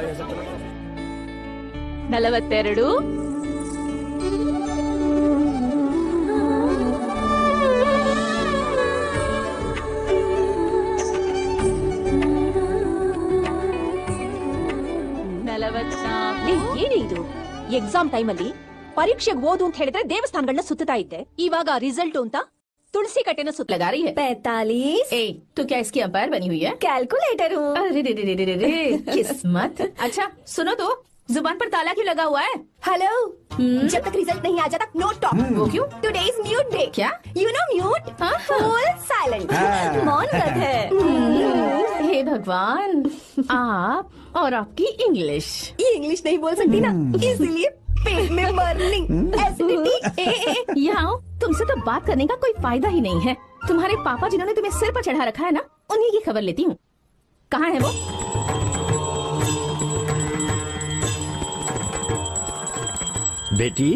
42 ಏನಿದು exam time ಅಲ್ಲಿ ಪರೀಕ್ಷೆಗೆ ಓದು ಅಂತ ಹೇಳಿದ್ರೆ ದೇವಸ್ಥಾನಗಳನ್ನ ಸುತ್ತಾ ಇದ್ದೆ, ಇವಾಗ ರಿಸಲ್ಟ್ ಅಂತ तुलसी कटे न सुत लगा रही है। 45। तो क्या इसकी अंपायर बनी हुई है? कैलकुलेटर हूँ। अरे रे रे रे रे रे किस्मत। अच्छा सुनो तो, जुबान पर ताला क्यों लगा हुआ है? हेलो, जब तक रिजल्ट नहीं आ जाता नो टॉक। वो क्यों? Today is mute day. क्या? You know mute, full silent, मौन व्रत है। हे भगवान, आप और आपकी इंग्लिश। ये इंग्लिश नहीं बोल सकती ना, इसलिए पेट में बर्निंग, एसिडिटी। यहाँ तुमसे तो बात करने का कोई फायदा ही नहीं है। तुम्हारे पापा जिन्होंने तुम्हें सिर पर चढ़ा रखा है ना, उन्हीं की खबर लेती हूँ। कहाँ है वो? बेटी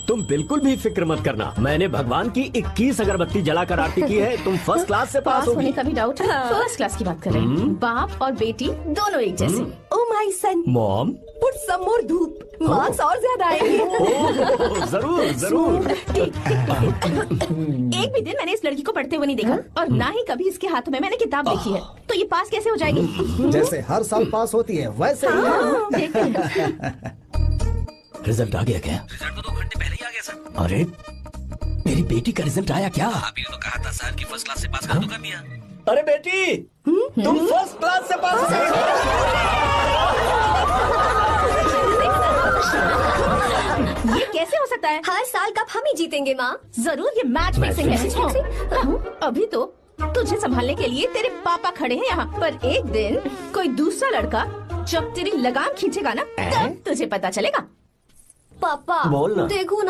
तुम बिल्कुल भी फिक्र मत करना, मैंने भगवान की 21 अगरबत्ती जलाकर आरती की है। तुम फर्स्ट क्लास से पास होने होगी। का भी डाउट है? फर्स्ट क्लास की बात कर रहे हैं। बाप और बेटी दोनों एक जैसे। Oh my son, mom put some more dhoop, marks और ज्यादा आएंगे। जरूर जरूर। एक भी दिन मैंने इस लड़की को पढ़ते हुए नहीं देखा, और ना ही कभी इसके हाथों में मैंने किताब देखी है। तो ये पास कैसे हो जाएगी? जैसे हर साल पास होती है वैसे ही। देखते हैं। रिजल्ट आ गया क्या? रिजल्ट तो 2 घंटे पहले ही आ गया सर। अरे मेरी बेटी का रिजल्ट आया क्या? अभी तो कहा था सर कि फर्स्ट क्लास से पास कर दूंगा मियां। अरे बेटी तुम फर्स्ट क्लास से पास हो गई। ये कैसे हो सकता है? हर साल कप हम ही जीतेंगे माँ। जरूर ये मैच फिक्सिंग है। अभी तो तुझे संभालने के लिए तेरे पापा खड़े हैं यहाँ, पर एक दिन कोई दूसरा लड़का जब तेरी लगाम खींचेगा ना, तब तुझे पता चलेगा। पापा बोलना। देखो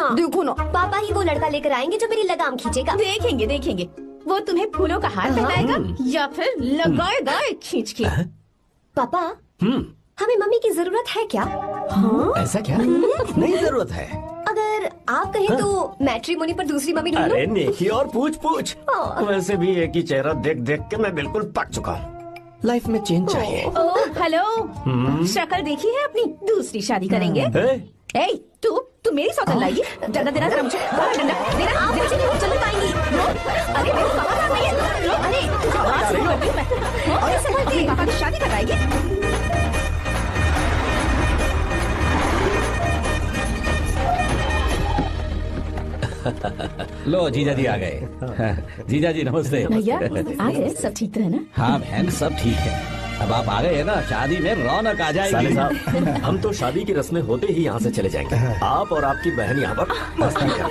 ना पापा ही वो लड़का लेकर आएंगे जो मेरी लगाम खींचेगा। देखेंगे देखेंगे, वो तुम्हें फूलों का हार पहनाएगा या फिर लगाएगा एक खींच के। पापा हमें मम्मी की जरूरत है क्या? ऐसा क्या? नहीं जरूरत है। अगर आप कहें तो मैट्रिमोनी पर दूसरी मम्मी ढूंढूं? अरे नेकी और पूछ पूछ। वैसे भी एक ही चेहरा देख देख के मैं बिल्कुल पक चुका हूँ। लाइफ में चेंज चाहिए। ओह हेलो, शक्ल देखी है अपनी? दूसरी शादी करेंगे। ए, तू मेरी सौतन लाएगी? डंडा देना जरा मुझे। डंडा देना। आप मुझे नहीं चल पाएंगी। अरे मेरे पापा कर रही है। अरे तुझे बात सुन रही हूँ मैं। अरे संभल के, पापा की शादी कराएगी? लो जीजा जी आ गए। जीजा जी नमस्ते। भैया आ गए, सब ठीक तो है ना? हाँ बहन सब ठीक है। अब आप आ गए हैं ना, शादी में रौनक आ साले जाएगी। साहब हम तो शादी की रस्में होते ही यहाँ से चले जाएंगे। आप और आपकी बहन यहाँ पर मस्ती कर।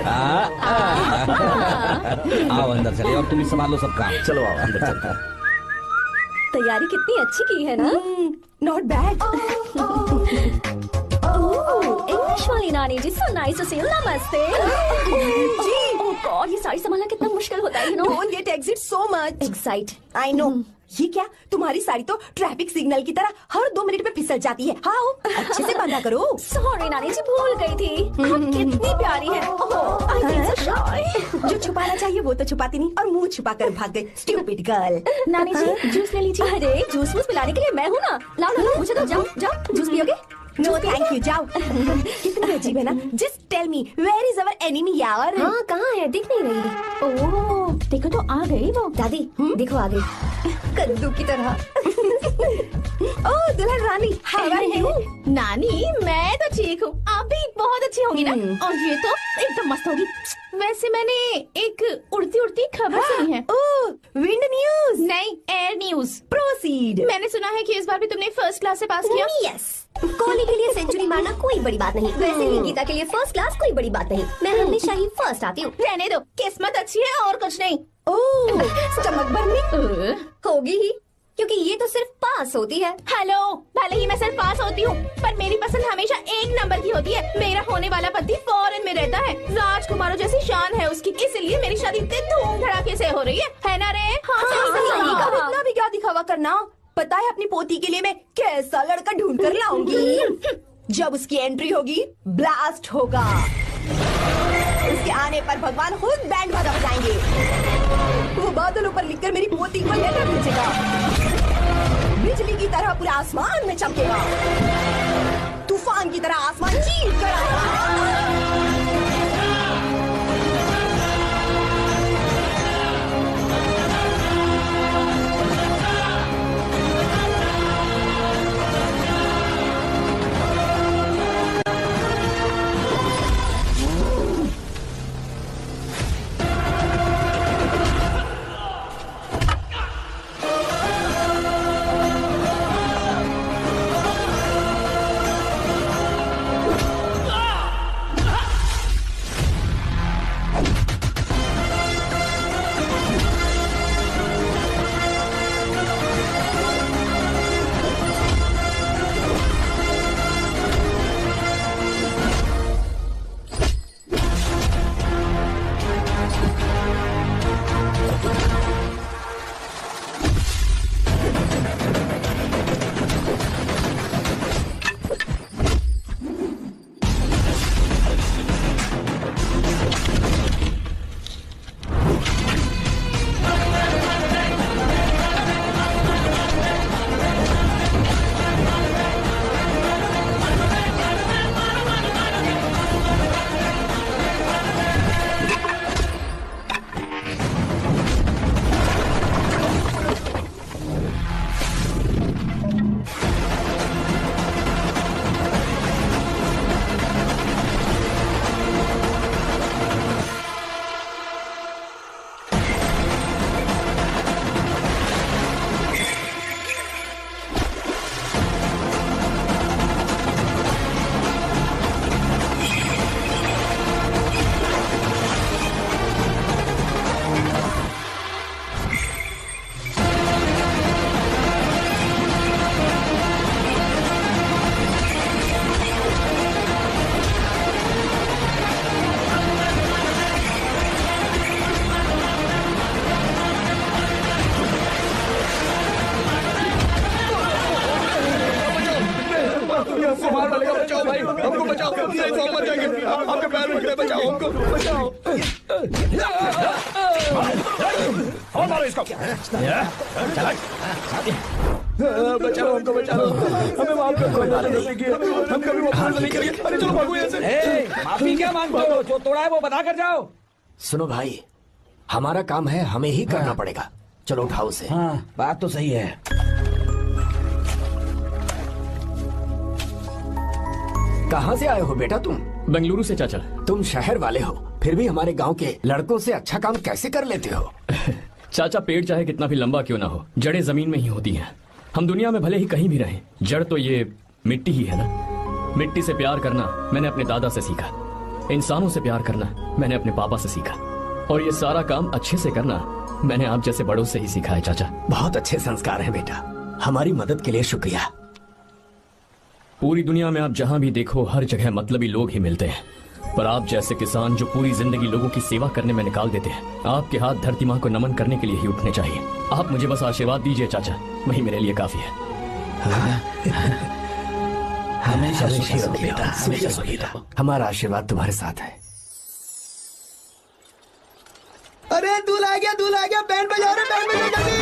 आओ अंदर चले और तुम ही संभालो सब काम। चलो आओ अंदर चलते हैं। तैयारी कितनी अच्छी की है ना? Not bad. इंग्लिश वाली नानी जी, so nice to see you. नमस्ते जी। ओह गॉड, ये साड़ी संभालना कितना मुश्किल होता है। You know Don't get excited so much. Excite. I know. ये क्या, तुम्हारी साड़ी तो ट्रैफिक सिग्नल की तरह हर 2 मिनट में फिसल जाती है। हाँ अच्छे से बांधा करो। सॉरी नानी जी, भूल गई थी। आप कितनी प्यारी है। I feel so shy. जो छुपाना चाहिए वो तो छुपाती नहीं, और मुंह छुपा कर भाग गई। Stupid girl. नानी जी जूस ले लीजिए। अरे जूस पिलाने के लिए मैं हूँ ना। लाओ मुझे तो। जाओ जूस पियोगे? No thank you, जाओ। कितनी अजीब है ना। Just tell me where is our enemy यार? हाँ कहाँ है, दिख नहीं रही। ओह देखो तो आ गई वो। दादी देखो आ गई, कद्दू की तरह। ओह दुल्हन रानी, how are you? नानी मैं तो ठीक हूँ, आप भी बहुत अच्छी होंगी ना। और ये तो एकदम मस्त होगी। वैसे मैंने एक उड़ती उड़ती खबर सुनी है। ओह विंड न्यूज? नहीं, एयर न्यूज। प्रोसीड। मैंने सुना है कि इस बार भी तुमने फर्स्ट क्लास से पास किया। यस, कोहली के लिए सेंचुरी मारना कोई बड़ी बात नहीं, वैसे ही गीता के लिए फर्स्ट क्लास कोई बड़ी बात नहीं। मैं हमेशा ही फर्स्ट आती हूँ। रहने दो, किस्मत अच्छी है और कुछ नहीं। ओह स्टमक बर्निंग होगी ही, क्योंकि ये तो सिर्फ पास होती है। हेलो, भले ही मैं सिर्फ पास होती हूँ, पर मेरी पसंद हमेशा 1 नंबर की होती है। मेरा होने वाला पति फॉरेन में रहता है, राजकुमारों जैसी शान है उसकी, इसलिए मेरी शादी इतने धूम धड़ाके से हो रही है ना रे? हाँ, सही कहा। इतना भी क्या दिखावा करना। पता है अपनी पोती के लिए मैं कैसा लड़का ढूंढ कर लाऊंगी। जब उसकी एंट्री होगी ब्लास्ट होगा। उसके आने पर भगवान खुद बैंड बाजा बजाएंगे। वो बादलों पर लिखकर मेरी पोती को लेटर भेजेगा। बिजली की तरह पूरे आसमान में चमकेगा, तूफान की तरह आसमान चीर कर आएगा। और मारो इसको। बचाओ हमको, बचाओ हमें, माफ कर दो, हम कभी वो भूल नहीं करेंगे। अरे चलो भागो यहाँ से। माफी क्या मांगते हो? जो तोड़ा है वो बता कर जाओ। सुनो भाई, हमारा काम है, हमें ही करना पड़ेगा। चलो उठाओ उसे। हाँ बात तो सही है। कहाँ से आए हो बेटा तुम? बेंगलुरु से चाचा। तुम शहर वाले हो, फिर भी हमारे गांव के लड़कों से अच्छा काम कैसे कर लेते हो? चाचा, पेड़ चाहे कितना भी लंबा क्यों ना हो, जड़ें जमीन में ही होती हैं। हम दुनिया में भले ही कहीं भी रहें, जड़ तो ये मिट्टी ही है ना। मिट्टी से प्यार करना मैंने अपने दादा से सीखा, इंसानों से प्यार करना मैंने अपने पापा से सीखा, और ये सारा काम अच्छे से करना मैंने आप जैसे बड़ों से ही सीखा है चाचा। बहुत अच्छे संस्कार हैं बेटा, हमारी मदद के लिए शुक्रिया। पूरी दुनिया में आप जहां भी देखो, हर जगह मतलबी लोग ही मिलते हैं, पर आप जैसे किसान जो पूरी जिंदगी लोगों की सेवा करने में निकाल देते हैं, आपके हाथ धरती माँ को नमन करने के लिए ही उठने चाहिए। आप मुझे बस आशीर्वाद दीजिए चाचा, वही मेरे लिए काफी है। हमेशा सुखी रहो बेटा, हमेशा सुखी रहो। हमारा आशीर्वाद तुम्हारे साथ है। अरे दूल्हा आ गया, बैंड बजाओ रे, बैंड बजाओ जल्दी।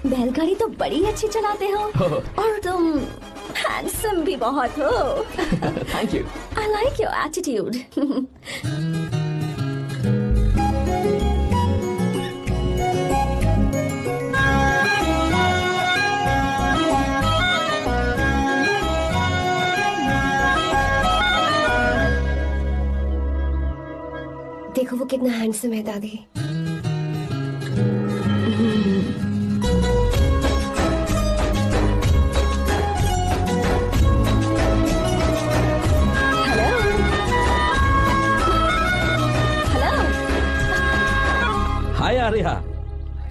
बैलगाड़ी तो बड़ी अच्छी चलाते हो, और तुम हैंडसम भी बहुत हो। Thank you. I like your attitude. देखो वो कितना हैंडसम है दादी। हाय आर्या।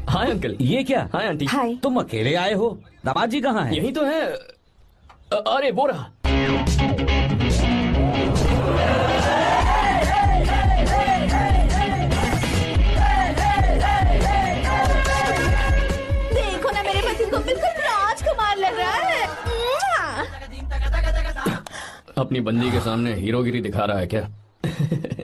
Hi uncle. ये क्या? Hi aunty. हाय। तुम अकेले आए हो? दामाद जी कहाँ हैं? यही तो है। अरे वो रहा। अपनी बंदी के सामने हीरोगिरी दिखा रहा है क्या?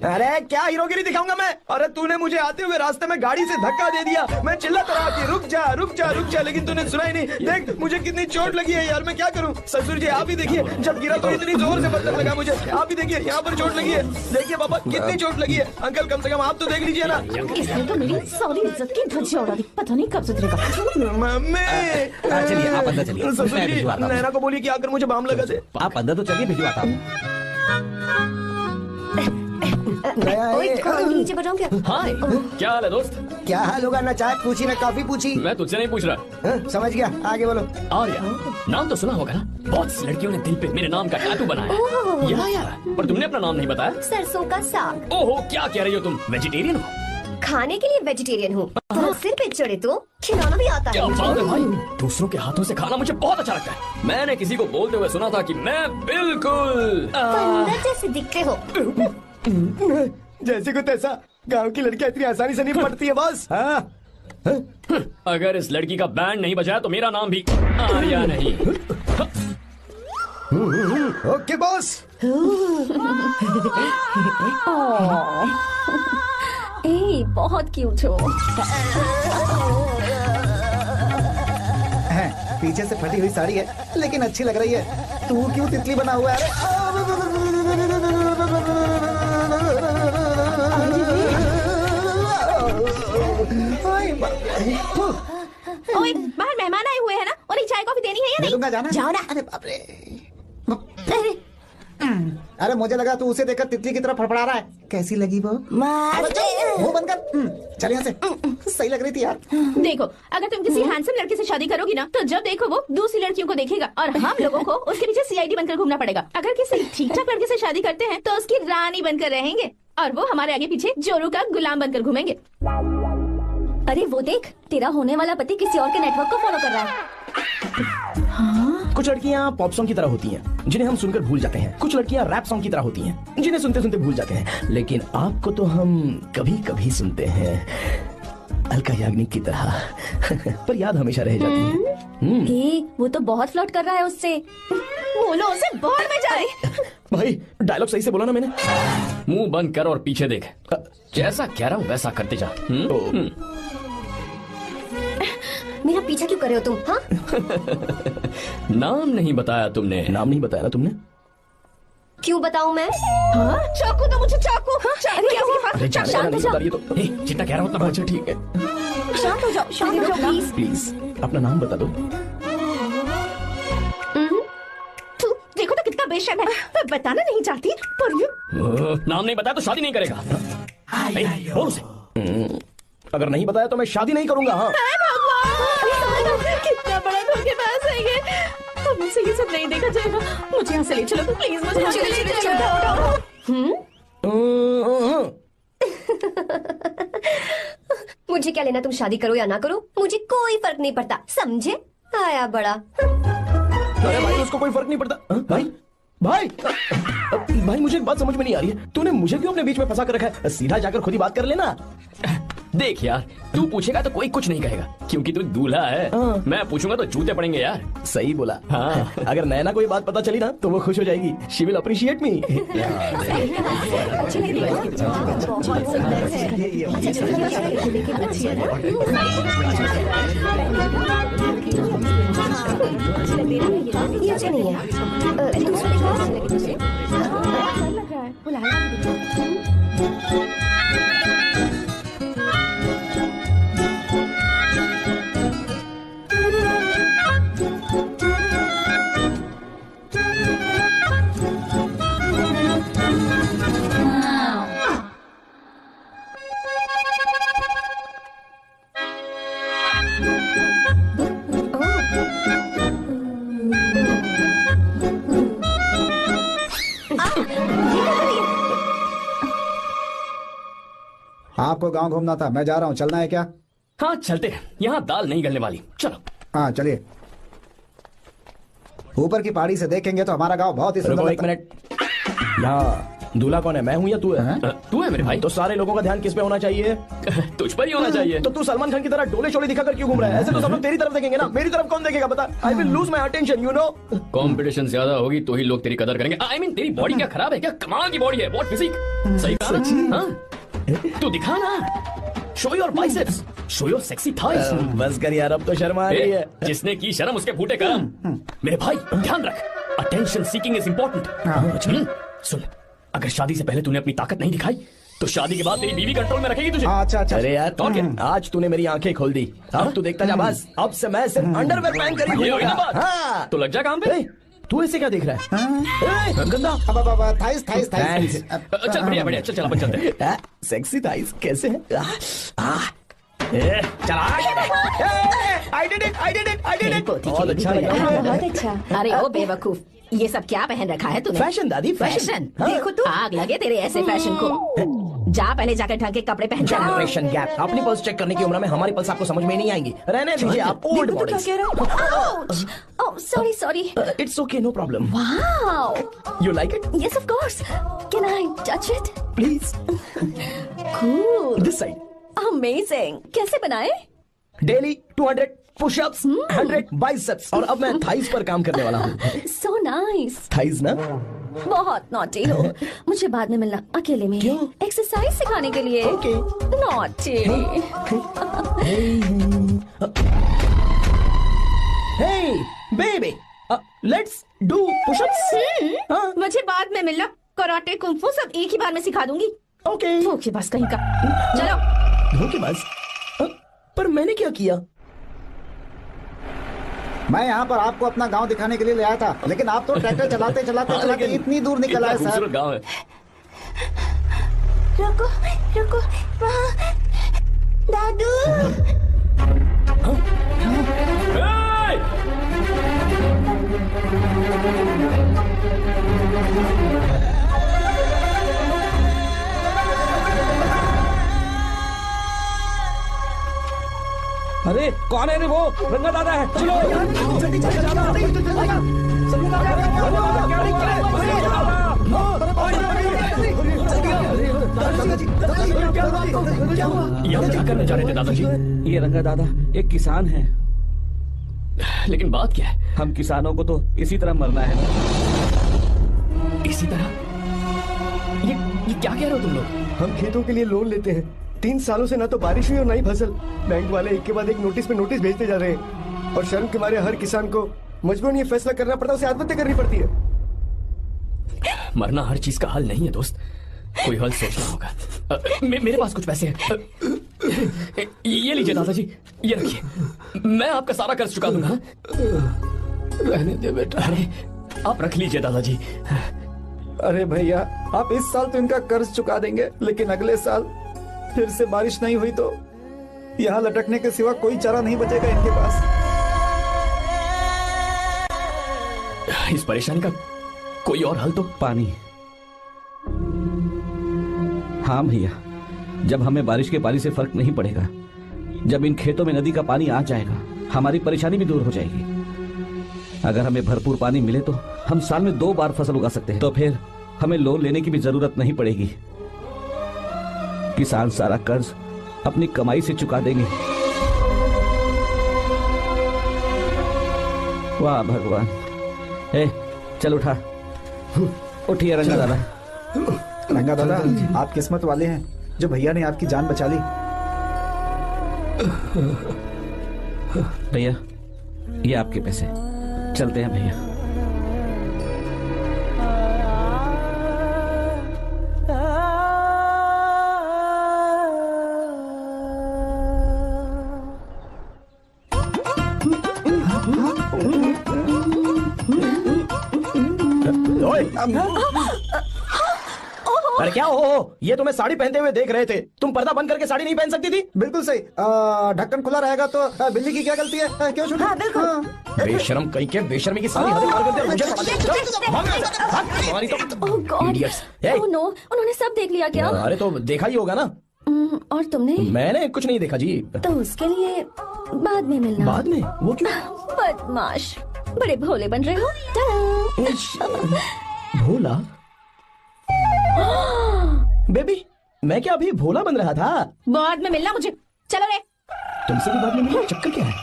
अरे क्या हीरोगिरी दिखाऊंगा मैं? अरे तूने मुझे आते हुए रास्ते में गाड़ी से धक्का दे दिया। मैं चिल्लाता रहा कि रुक जा रुक जा रुक जा, लेकिन तूने सुना ही नहीं। देख मुझे कितनी चोट लगी है यार, मैं क्या करूं? ससुर जी आप ही देखिए, जब गिरा तो इतनी जोर से पत्थर लगा मुझे। आप ही देखिए यहाँ पर चोट लगी है। देखिए पापा कितनी चोट लगी है। अंकल कम से कम आप तो देख लीजिए ना। इसने तो मेरी सारी इज्जत की धज्जियां उड़ा दी, पता नहीं कब सुधरेगा। मम्मी चलिए आप अंदर चलिए। ससुर मैं जी भिजवाता हूँ। नैना को बोलिए कि आकर मुझे बाम लगा दे। आप अंदर तो चलिए, भिजवाता हूँ। ओए, नीचे बताऊं क्या? हाय, क्या हाल है दोस्त? क्या हाल होगा? ना चाय पूछी ना कॉफी पूछी। मैं तुझसे नहीं पूछ रहा। हाँ, समझ गया, आगे बोलो। आर्या, नाम तो सुना होगा ना? बहुत सी लड़कियों ने दिल पे मेरे नाम का टैटू बनाया। यार, पर तुमने अपना नाम नहीं बताया। सरसों का साग। ओहो, क्या कह रही हो तुम? वेजिटेरियन हो? खाने के लिए वेजिटेरियन हूँ, तो सिर पे चढ़े तो खिलाना भी आता क्या है। बात है भाई, दूसरों के हाथों से खाना मुझे बहुत अच्छा लगता है। मैंने किसी को बोलते हुए सुना था कि मैं बिल्कुल बंदर जैसे दिखते हो। जैसे को तैसा, गांव की लड़कियां इतनी आसानी से नहीं पड़ती है बस। हाँ अगर इस लड़की का बैंड नहीं बजाया तो मेरा नाम भी आर्या नहीं। Okay boss. ए, बहुत क्यूट हो। पीछे से फटी हुई साड़ी है लेकिन अच्छी लग रही है। तू क्यों तितली बना हुआ है? ओए, बाहर मेहमान आए हुए हैं ना, उन्हें चाय कॉफी देनी है या नहीं? दूंगा, जाना। जाओ ना। अरे बाप रे। अरे मुझे लगा तू उसे देखकर तितली की तरह फड़फड़ा रहा है। कैसी लगी वो? मुंह बंद कर। चल यहाँ से। सही लग रही थी यार। देखो, अगर तुम किसी हैंडसम लड़के से शादी करोगी ना, तो जब देखो वो दूसरी लड़कियों को देखेगा और हम लोगों को उसके पीछे सीआईडी बनकर घूमना पड़ेगा। अगर किसी ठीक ठाक लड़के से शादी करते हैं तो उसकी रानी बनकर रहेंगे और वो हमारे आगे पीछे जोरू का गुलाम बनकर घूमेंगे। अरे वो देख, तेरा होने वाला पति किसी और के नेटवर्क को फॉलो कर रहा है। कुछ लड़कियां पॉप सॉन्ग की तरह होती हैं, जिन्हें हम सुनकर भूल जाते हैं। कुछ लड़कियां रैप सॉन्ग की तरह होती हैं, जिन्हें सुनते सुनते भूल जाते हैं। लेकिन आपको तो हम कभी कभी सुनते हैं, अलका याग्निक की तरह। पर याद हमेशा रह जाती है। ए, वो तो बहुत फ्लर्ट कर रहा है उससे। बोलो उसे बाहर में जाए। भाई डायलॉग सही से बोला ना मैंने? मुंह बंद कर और पीछे देख। जैसा कह रहा हूँ वैसा करते जा। मेरा पीछा क्यों कर रहे हो तुम? हाँ, नाम नहीं बताया तुमने। नाम नहीं बताया ना तुमने? क्यों बताऊं मैं? हाँ? चाकू तो मुझे चाकू। अरे क्या हुआ? अरे जाने शांत हो का जाओ, नहीं बता, ये तो जितना कह रहा हूँ उतना अच्छा ठीक है। शांत हो जाओ, शांत हो जाओ प्लीज। प्लीज अपना नाम बता दो। तू देखो तो कितना बेशर्म है। मैं बताना नहीं चाहती पर ये नाम नहीं बताया तो शादी नहीं करेगा। बोल उसे। अगर नहीं बताया तो मैं शादी नहीं करूंगा। हाँ कितना बड़ा धोखेबाज है ये। अब मुझसे ये सब नहीं देखा जाएगा। मुझे यहाँ से ले चलो प्लीज, मुझे यहाँ से ले चलो। मुझे क्या लेना तुम शादी करो या ना करो, मुझे कोई फर्क नहीं पड़ता, समझे? आया बड़ा। अरे भाई उसको कोई फर्क नहीं पड़ता। भाई भाई भाई मुझे एक बात समझ में नहीं आ रही है, तूने मुझे क्यों अपने बीच में फंसा कर रखा है? सीधा जाकर खुद ही बात कर लेना। देख यार, तू पूछेगा तो कोई कुछ नहीं कहेगा क्योंकि तू दूल्हा है। मैं पूछूंगा तो जूते पड़ेंगे यार। सही बोला। हाँ। अगर नैना को ये बात पता चली ना तो वो खुश हो जाएगी। शी विल अप्रिशिएट मी। ये अच्छा नहीं है। दूसरा आपको गांव घूमना था, मैं जा रहा हूँ, चलना है क्या? हाँ चलते हैं, यहाँ दाल नहीं गलने वाली। चलो। हाँ चलिए। ऊपर की पहाड़ी से देखेंगे तो हमारा गांव बहुत ही सुंदर रुको एक लगता है। मिनट। यहाँ दूल्हा कौन है, मैं हूँ या तू है? तू है मेरे भाई, तो सारे लोगों का ध्यान किस पे होना चाहिए? तुझ पर ही होना चाहिए। तो तू सलमान खान की तरह डोले शोले दिखाकर क्यों घूम रहा है? ऐसे तो सब लोग तेरी तरफ देखेंगे ना, मेरी तरफ कौन देखेगा बता? I will lose my attention, you know. Competition ज्यादा होगी तो ही लोग तेरी कदर करेंगे। आई मीन तेरी बॉडी क्या खराब है क्या? कमाल की बॉडी है, व्हाट फिजिक। सही कहा ना? हाँ? तू दिखा ना, show your biceps, show your sexy thighs. बस कर यार, अब तो शर्मा आ रही है। जिसने की शर्म उसके फूटे करम। मेरे भाई ध्यान रख, अटेंशन सीकिंग इज इंपॉर्टेंट। सुन, अगर शादी से पहले तूने अपनी ताकत नहीं दिखाई तो शादी के बाद तेरी बीवी कंट्रोल में रखेगी तुझे। अच्छा अच्छा। अरे यार और क्या? आज तूने मेरी आंखें खोल दी। अब तू देखता जा बस, अब से मैं सिर्फ अंडरवेयर पहन कर ही ये हुई ना घूमूंगा। बात? हाँ। तो लग जा काम पे। ए, तू ऐसे क्या देख रहा है? ए, गंदा। अब थाइस थाइस थाइस। चल बढ़िया बढ़िया, चल अपन चलते हैं। सेक्सी थाइस कैसे है? चला। I did it, I did it, I did it. बहुत अच्छा लगा। बहुत अच्छा। अरे ओ बेवकूफ, ये सब क्या पहन रखा है तूने? फैशन दादी, फैशन। फैशन। हाँ। देखो तू, आग लगे तेरे ऐसे फैशन को। जा पहले जाकर ढंग के कपड़े पहन जा। Generation gap. अपनी पल्स चेक करने की उम्र में हमारी पल्स आपको समझ में नहीं आएंगी। रहने दीजिए, आप old models. Oh, sorry. It's okay, no problem. Wow. You like it? Yes, of course. Can I touch it? Please Cool. This side. Amazing. कैसे बनाए? डेली 200 पुशअप्स, 100 बाइसेप्स, और अब मैं थाइस पर काम करने वाला हूँ। So nice. थाइस ना? बहुत नॉटी हो। मुझे बाद में मिलना अकेले में। क्यों? एक्सरसाइज सिखाने के लिए। Okay. Naughty. Hey, baby, let's do push-ups. हाँ, मुझे बाद में मिलना, कराटे कुंफू सब एक ही बार में सिखा दूंगी। okay. धोखेबाज कहीं का। चलो। धोखेबाज? पर मैंने क्या किया? मैं यहाँ पर आपको अपना गांव दिखाने के लिए ले आया था, लेकिन आप तो ट्रैक्टर चलाते चलाते चलाते इतनी दूर निकल आए सर। खूबसूरत गाँव है। रुको वहाँ दादू। अरे कौन है रे वो? रंगा दादा है। चलो जल्दी यहाँ क्या करने जा रहे थे दादाजी? ये रंगा दादा एक किसान है। लेकिन बात क्या है? हम किसानों को तो इसी तरह मरना है। इसी तरह? ये क्या कह रहे हो तुम लोग? हम खेतों के लिए लोन लेते हैं। 3 सालों से ना तो बारिश हुई और ना ही फसल। बैंक वाले एक के बाद एक नोटिस पे नोटिस भेजते जा रहे हैं और शर्म के मारे हर किसान को मजबूरन ये फैसला करना पड़ता है, उसे आत्महत्या करनी पड़ती है। मरना हर चीज का हल नहीं है दोस्त, कोई हल सोचना होगा। मेरे पास कुछ पैसे हैं। ये लीजिए दादाजी, ये रखिए, मैं आपका सारा कर्ज चुका दूंगा। रहने दे बेटा। अरे आप रख लीजिए दादाजी। अरे भैया, आप इस साल तो इनका कर्ज चुका देंगे, लेकिन अगले साल फिर से बारिश नहीं हुई तो यहाँ लटकने के सिवा कोई चारा नहीं बचेगा इनके पास। इस परेशानी का कोई और हल तो? पानी। हाँ भैया, जब हमें बारिश के पानी से फर्क नहीं पड़ेगा, जब इन खेतों में नदी का पानी आ जाएगा, हमारी परेशानी भी दूर हो जाएगी। अगर हमें भरपूर पानी मिले तो हम साल में 2 बार फसल उगा सकते हैं। तो फिर हमें लोन लेने की भी जरूरत नहीं पड़ेगी। किसान सारा कर्ज अपनी कमाई से चुका देंगे। वाह भगवान। चल उठा, उठिए रंगा दादा। रंगा दादा, आप किस्मत वाले हैं जो भैया ने आपकी जान बचा ली। भैया ये आपके पैसे, चलते हैं भैया। अरे क्या हो, ये तुम्हें साड़ी पहनते हुए देख रहे थे, तुम पर्दा बंद करके साड़ी नहीं पहन सकती थी? बिल्कुल सही। ढक्कन खुला रहेगा तो बिल्ली की क्या गलती है? क्यों छोटी? हाँ, बिल्कुल। बेशरम कहीं के, बेशर्मी की सारी हदें पार कर दे। मुझे Oh God. Idiots. Oh no, उन्होंने सब देख लिया क्या? अरे तो देखा ही होगा ना। और तुमने? मैंने कुछ नहीं देखा जी। तो उसके लिए बाद में मिलना। बाद में? वो क्यों? बदमाश, बड़े भोले बन रहे हो। भोला? बेबी मैं क्या अभी भोला बन रहा था? बाद में मिलना मुझे। चलो रे। तुमसे भी बाद में मिलना, चक्कर क्या है?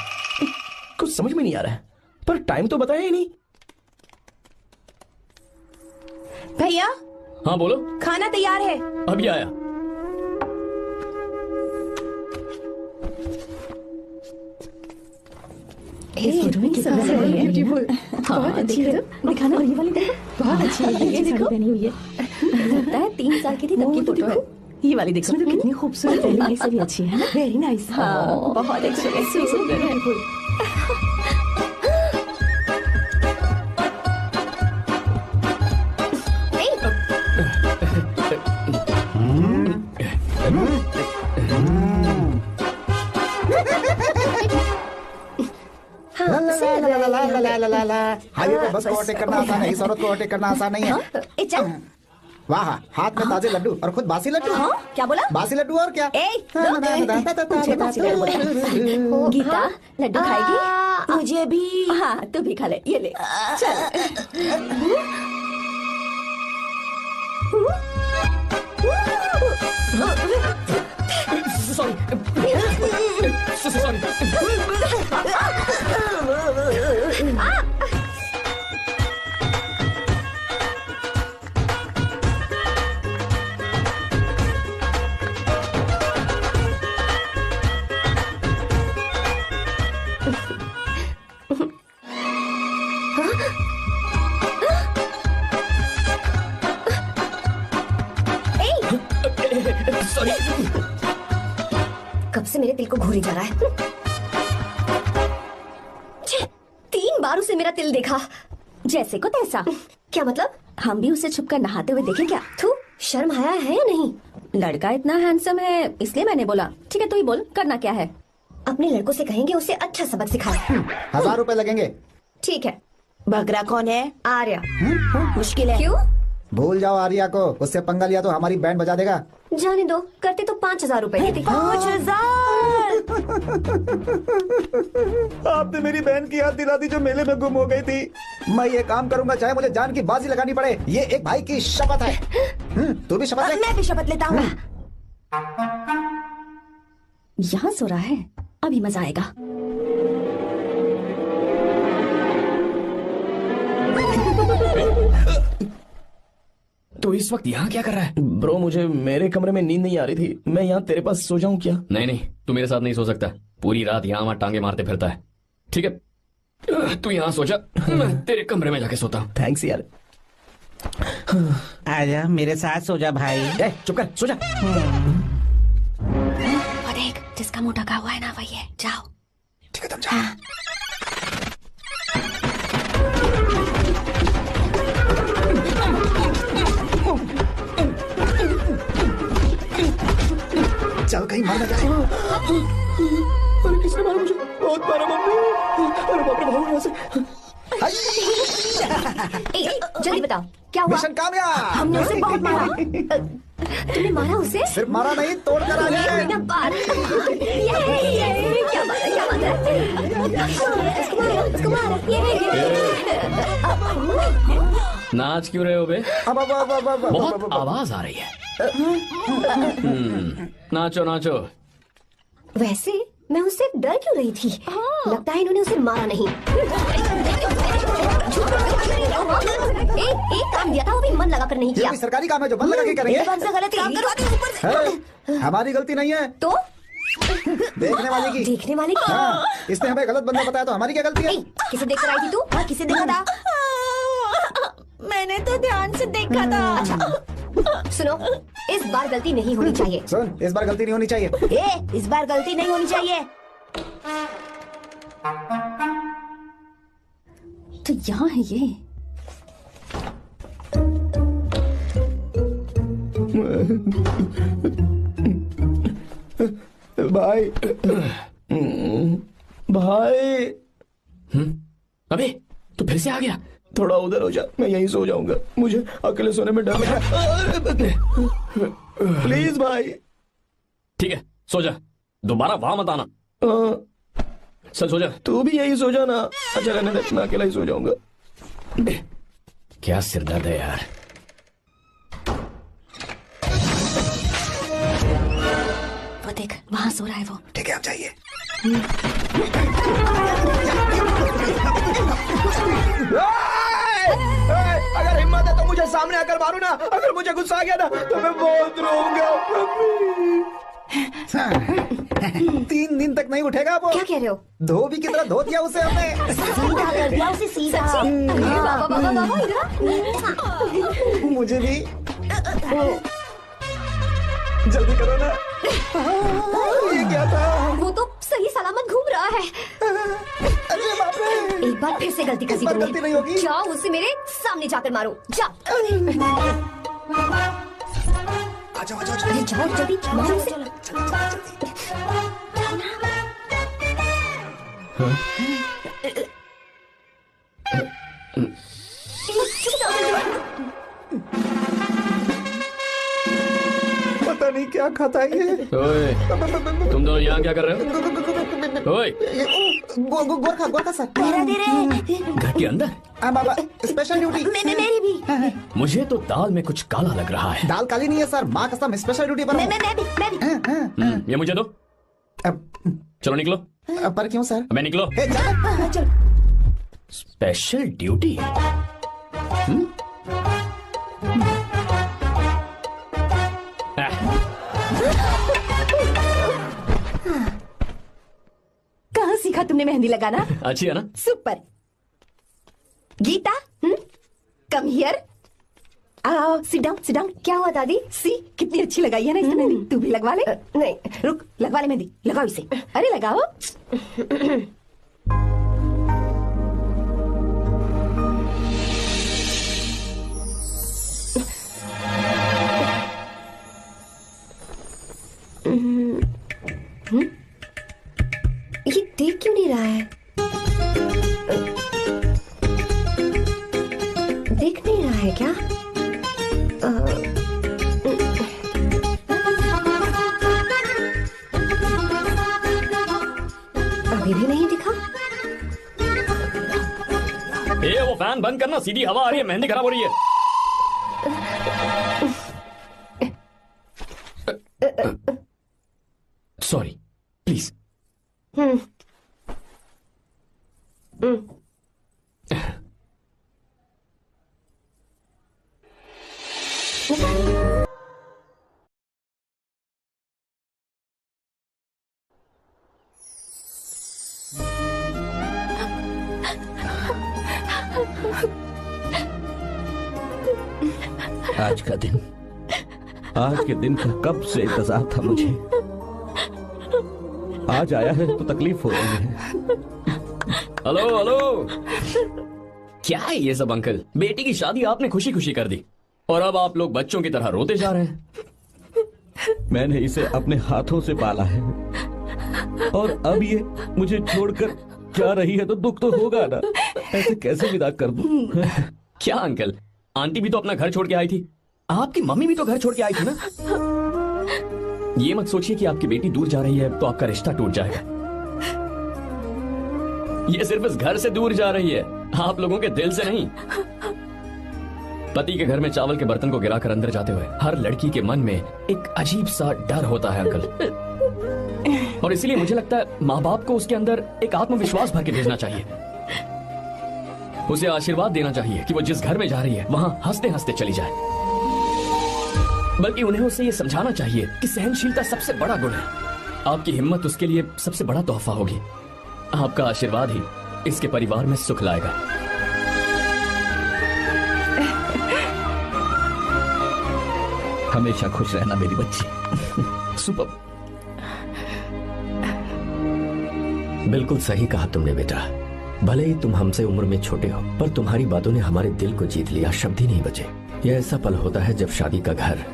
कुछ समझ में नहीं आ रहा है, पर टाइम तो बताया ही नहीं। भैया हाँ बोलो। खाना तैयार है। अभी आया। ब्यूटीफुल। बहुत अच्छी है। दिखाना, और ये वाली देखो, बहुत अच्छी है। ये देखो पहनी हुई है, लगता है 3 साल की थी तब की फोटो है। ये वाली देखो कितनी खूबसूरत है। वेरी नाइस, भी अच्छी है ना? Very nice. हाँ, बहुत अच्छी है, ब्यूटीफुल। हाईवे पे बस को ओवरटेक करना आसान है, इस औरत को ओवरटेक करना आसान नहीं है। वाह, हाथ में ताजे लड्डू और खुद बासी लड्डू। हाँ, क्या बोला? बासी लड्डू और क्या? मुझे बासी लड्डू बोला। गीता लड्डू खाएगी? मुझे भी। हाँ तू भी खा ले, ये ले चल। कब से मेरे तिल को घूरी जा रहा है। 3 बार उसे मेरा तिल देखा, जैसे को तैसा। क्या मतलब? हम भी उसे छुपकर नहाते हुए देखें क्या? थू, शर्म आया है या नहीं? लड़का इतना हैंडसम है इसलिए मैंने बोला। ठीक है तू ही बोल, करना क्या है? अपने लड़कों से कहेंगे उसे अच्छा सबक सिखाए। 1000 रुपए लगेंगे। ठीक है। बगरा कौन है? आर्या। मुश्किल है। क्यों? भूल जाओ आर्या को, उससे पंगा लिया तो हमारी बैंड बजा देगा। जाने दो, करते तो 5000 रुपए देते। 5000। आपने मेरी बहन की याद दिला दी जो मेले में गुम हो गई थी। मैं ये काम करूंगा चाहे मुझे जान की बाजी लगानी पड़े। ये एक भाई की शपथ है। तू भी शपथ ले। मैं भी शपथ लेता हूँ। यहाँ सो रहा है, अभी मजा आएगा। तो इस वक्त यहाँ क्या कर रहा है? ब्रो मुझे मेरे कमरे में नींद नहीं आ रही थी, मैं यहाँ तेरे पास सो जाऊं क्या? नहीं नहीं, तू मेरे साथ नहीं सो सकता। पूरी रात यहाँ वहाँ टांगे मारते फिरता है। ठीक है तू यहाँ सो जा, मैं तेरे कमरे में जाके सोता हूँ। थैंक्स यार। आजा मेरे साथ सो जा भाई। चुप कर, सो जा। वो देख, जिसका मुंह ढका हुआ है ना वही है। जाओ। ठीक है तुम जाओ। चल कहीं मार ना जाए। अरे किसने मारा मुझे? बहुत मारा मम्मी। अरे बाप रे, भागो यहाँ से। जल्दी बताओ क्या हुआ? मिशन कामयाब। हमने उसे बहुत मारा। तुमने मारा उसे? सिर्फ मारा नहीं, तोड़ कर आ गए। क्या बात है, क्या बात है? उसको मारो। नाच क्यों रहे हो बे? बहुत आवाज आ रही है। नाचो नाचो। वैसे मैं उससे डर क्यों रही थी? लगता है इन्होंने उसे मारा नहीं। एक काम दिया था वो भी मन लगाकर नहीं किया। ये सरकारी काम है जो मन लगा के करेंगे। एकदम से गलत काम करवाते। हमारी गलती नहीं है तो देखने वाले की। देखने वाले की? हाँ, इसने हमें गलत बंदा बताया तो हमारी क्या गलती है? किसे देखकर आई थी तू? हाँ, किसे देखा था? मैंने तो ध्यान से देखा था। अच्छा सुनो, इस बार गलती नहीं होनी चाहिए। सुन, इस बार गलती नहीं होनी चाहिए। इस बार गलती नहीं होनी चाहिए। तो यहाँ है ये। भाई भाई। अबे तू फिर से आ गया? थोड़ा उधर हो जा, मैं यहीं सो जाऊंगा। मुझे अकेले सोने में डर लग रहा। प्लीज भाई। ठीक है सो जा, दोबारा वहां मत आना। चल सो जा। तू भी यहीं सो जा ना। अच्छा रहने दे, मैं अकेला ही सो जाऊंगा। क्या सिरदर्द है यार। देख वहाँ सो रहा है वो। ठीक है, आप जाइए। अगर हिम्मत है तो मुझे सामने आकर मारो ना। अगर मुझे गुस्सा आ गया ना तो मैं बहुत रोऊंगा। 3 दिन तक नहीं उठेगा वो। क्या कह रहे हो? धोबी की तरह धो दिया उसे हमने। सीधा कर दिया उसे, सीधा। अरे बाबा बाबा बाबा इधर। मुझे भी जल्दी करो ना। ये क्या था? वो तो सही सलामत घूम रहा है। अरे बाप रे! एक बार फिर से गलती कर दी बार गलती नहीं होगी। जाओ उसे मेरे सामने जाकर मारो, जा। जाओ अरे जाओ जल्दी मारो उसे। पता नहीं क्या खाता है ये। ओए, तुम दोनों यहाँ क्या कर रहे हो? ओए, गोरखा सर। घर के अंदर? हाँ बाबा, स्पेशल ड्यूटी। मेरी भी। मुझे तो दाल में कुछ काला लग रहा है। दाल काली नहीं है सर, माँ कसम स्पेशल ड्यूटी पर। मैं भी। ये मुझे दो। चलो निकलो। पर क्यों सर? मैं निकलो। चल। Special duty? कहाँ सीखा तुमने मेहंदी लगाना? अच्छी है ना? सुपर। Geeta, come here. आओ, सिट डाउन। क्या हुआ दादी? सी कितनी अच्छी लगाई है ना इसने मेहंदी। तू भी लगवा ले। नहीं, रुक, लगवा ले मेहंदी। लगाओ इसे। अरे लगाओ। ये देख क्यों नहीं रहा है? देख नहीं रहा है क्या? अभी भी नहीं दिखा। वो फैन बंद करना, सीधी हवा आ रही है, मेहंदी खराब हो रही है। Sorry, please. आज का दिन, आज के दिन का कब से इंतजार था मुझे। आज आया है तो तकलीफ हो रही है। हेलो, क्या है ये सब अंकल? बेटी की शादी आपने खुशी खुशी कर दी और अब आप लोग बच्चों की तरह रोते जा रहे हैं। मैंने इसे अपने हाथों से पाला है और अब ये मुझे छोड़कर जा रही है तो दुख तो होगा ना। ऐसे कैसे विदा कर दूं? क्या अंकल, आंटी भी तो अपना घर छोड़ के आई थी, आपकी मम्मी भी तो घर छोड़ के आई थी ना। ये मत सोचिए कि आपकी बेटी दूर जा रही है तो आपका रिश्ता टूट जाएगा। ये सिर्फ इस घर से दूर जा रही है, आप लोगों के दिल से नहीं। पति के घर में चावल के बर्तन को गिराकर अंदर जाते हुए हर लड़की के मन में एक अजीब सा डर होता है अंकल, और इसीलिए मुझे लगता है माँ बाप को उसके अंदर एक आत्मविश्वास भर के भेजना चाहिए। उसे आशीर्वाद देना चाहिए कि वो जिस घर में जा रही है वहां हंसते हंसते चली जाए। बल्कि उन्हें उसे ये समझाना चाहिए कि सहनशीलता सबसे बड़ा गुण है। आपकी हिम्मत उसके लिए सबसे बड़ा तोहफा होगी। आपका आशीर्वाद ही इसके परिवार में सुख लाएगा। हमेशा खुश रहना मेरी बच्ची। सुपर। बिल्कुल सही कहा तुमने बेटा। भले ही तुम हमसे उम्र में छोटे हो, पर तुम्हारी बातों ने हमारे दिल को जीत लिया। शब्द ही नहीं बचे। यह ऐसा पल होता है जब शादी का घर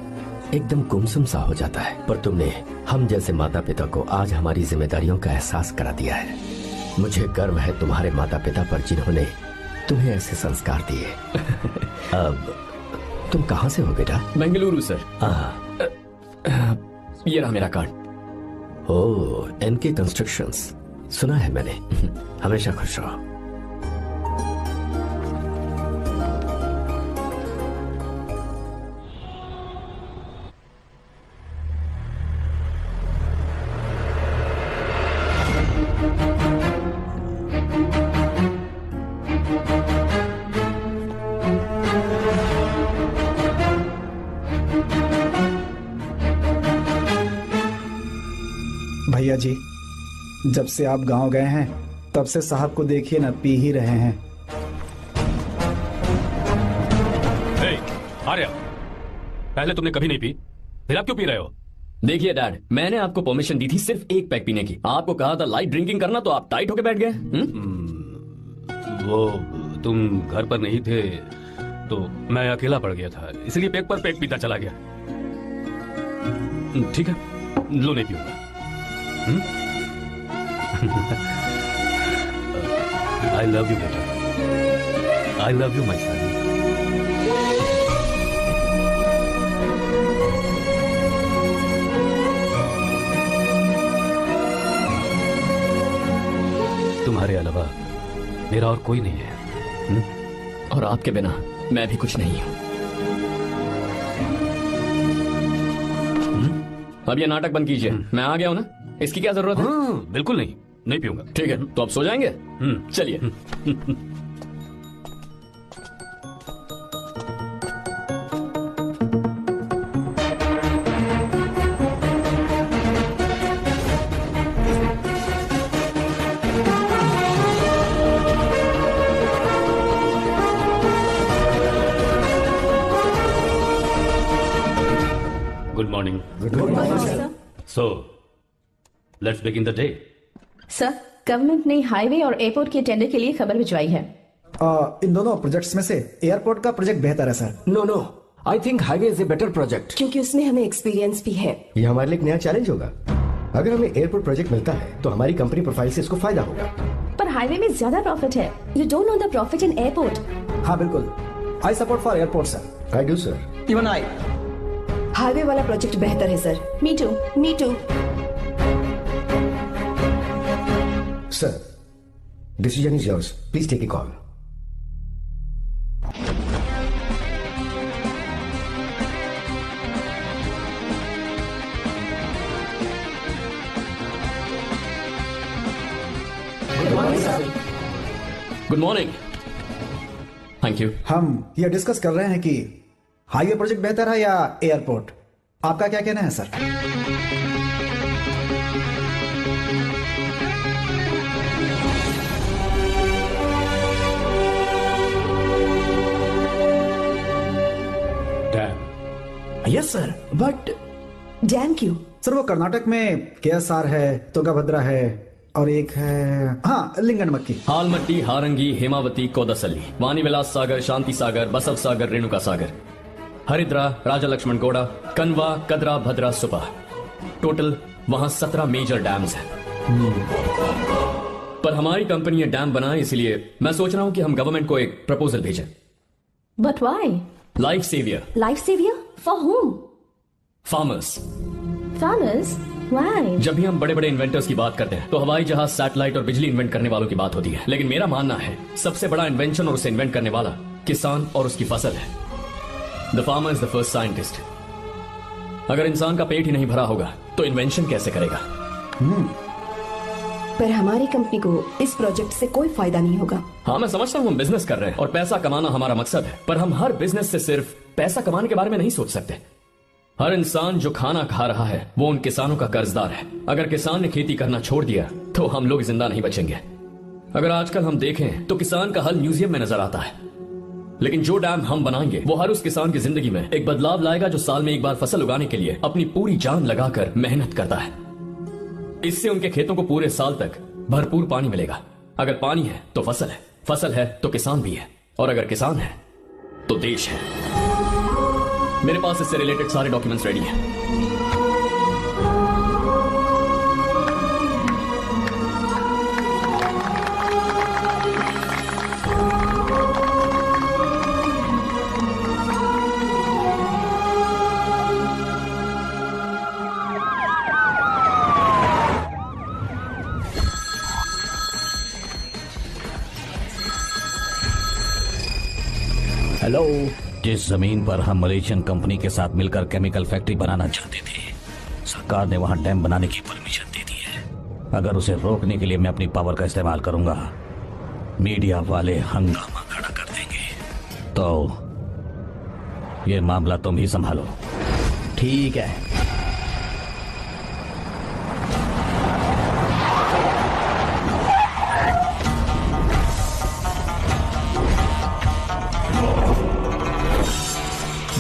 एकदम गुमसुम सा हो जाता है, पर तुमने हम जैसे माता पिता को आज हमारी जिम्मेदारियों का एहसास करा दिया है। मुझे गर्व है तुम्हारे माता पिता पर जिन्होंने तुम्हें ऐसे संस्कार दिए। अब तुम कहाँ से हो बेटा? बेंगलुरु सर। ये रहा मेरा कार्ड। ओह, एनके कंस्ट्रक्शंस, सुना है मैंने। हमेशा खुश रहो। भैया जी, जब से आप गांव गए हैं तब से साहब को देखिए ना, पी ही रहे हैं। आर्या, पहले तुमने कभी नहीं पी, फिर आप क्यों पी रहे हो? देखिए डैड, मैंने आपको परमिशन दी थी सिर्फ एक पैक पीने की। आपको कहा था लाइट ड्रिंकिंग करना, तो आप टाइट होके बैठ गए। वो तुम घर पर नहीं थे तो मैं अकेला पड़ गया था, इसलिए पैक पर पैक पीता चला गया। ठीक है, लो नहीं पीऊंगा। आई लव यू बेटा, आई लव यू माई सन। तुम्हारे अलावा मेरा और कोई नहीं है। और आपके बिना मैं भी कुछ नहीं हूं। अब ये नाटक बंद कीजिए, मैं आ गया हूं ना, इसकी क्या जरूरत है? बिल्कुल नहीं, नहीं पीऊंगा। ठीक है, तो आप सो जाएंगे? चलिए। Good morning. Good morning, sir. So, let's begin the day. Sir, government ने हाईवे और एयरपोर्ट के टेंडर के लिए खबर भिजवाई है। इन दोनों प्रोजेक्ट्स में से एयरपोर्ट का प्रोजेक्ट बेहतर है sir. No, I think highway is a better project, क्योंकि उसमें हमें एक्सपीरियंस भी है। ये हमारे लिए एक नया चैलेंज होगा। अगर हमें एयरपोर्ट प्रोजेक्ट मिलता है तो हमारी कंपनी प्रोफाइल से इसको फायदा होगा। पर हाईवे में ज्यादा प्रॉफिट है। You don't know the profit in airport. हाँ बिल्कुल, I support for airport sir. I do sir. Even I. Highway वाला प्रोजेक्ट बेहतर है sir. Me too. Sir, decision is yours, please take a call. Good morning. Thank you. हम ये discuss कर रहे हैं कि हाईवे प्रोजेक्ट बेहतर है या एयरपोर्ट। आपका क्या कहना है sir? Dam. Yes sir, but dam क्यों? सर वो कर्नाटक में केएसआर है, तुंगभद्रा है और एक है हाँ लिंगनमक्की। हालमट्टी, हारंगी, हेमावती, कोदसल्ली, वानी विलास सागर, शांति सागर, बसव सागर, रेणुका सागर, हरिद्रा, राजा लक्ष्मण गौड़ा, कनवा, कदरा, भद्रा, सुपा। टोटल वहां 17 मेजर डैम्स हैं। पर हमारी कंपनी ये डैम बनाए, इसलिए मैं सोच रहा हूं कि हम गवर्नमेंट को एक प्रपोजल भेजें। But why? Life saviour. Life saviour for home? Farmers. Farmers? Why? जब भी हम बड़े बड़े इन्वेंटर्स की बात करते हैं तो हवाई जहाज, सैटेलाइट और बिजली इन्वेंट करने वालों की बात होती है, लेकिन मेरा मानना है सबसे बड़ा इन्वेंशन और उसे इन्वेंट करने वाला किसान और उसकी फसल है। The farmer is the first scientist. अगर इंसान का पेट ही नहीं भरा होगा तो इन्वेंशन कैसे करेगा? पर हमारी कंपनी को इस प्रोजेक्ट से कोई फायदा नहीं होगा। हाँ, मैं समझता हूँ हम बिजनेस कर रहे हैं और पैसा कमाना हमारा मकसद है, पर हम हर बिजनेस से सिर्फ पैसा कमाने के बारे में नहीं सोच सकते। हर इंसान जो खाना खा रहा है वो उन किसानों का कर्जदार है। अगर किसान ने खेती करना छोड़ दिया तो हम लोग जिंदा नहीं बचेंगे। अगर आजकल हम देखें तो किसान का हल म्यूजियम में नजर आता है, लेकिन जो डैम हम बनाएंगे वो हर उस किसान की जिंदगी में एक बदलाव लाएगा जो साल में एक बार फसल उगाने के लिए अपनी पूरी जान लगाकर मेहनत करता है। इससे उनके खेतों को पूरे साल तक भरपूर पानी मिलेगा। अगर पानी है तो फसल है तो किसान भी है, और अगर किसान है तो देश है। मेरे पास इससे रिलेटेड सारे डॉक्यूमेंट्स रेडी हैं। हेलो। जिस जमीन पर हम मलेशियन कंपनी के साथ मिलकर केमिकल फैक्ट्री बनाना चाहते थे, सरकार ने वहां डैम बनाने की परमिशन दे दी है। अगर उसे रोकने के लिए मैं अपनी पावर का इस्तेमाल करूंगा, मीडिया वाले हंगामा खड़ा कर देंगे। तो ये मामला तुम ही संभालो। ठीक है।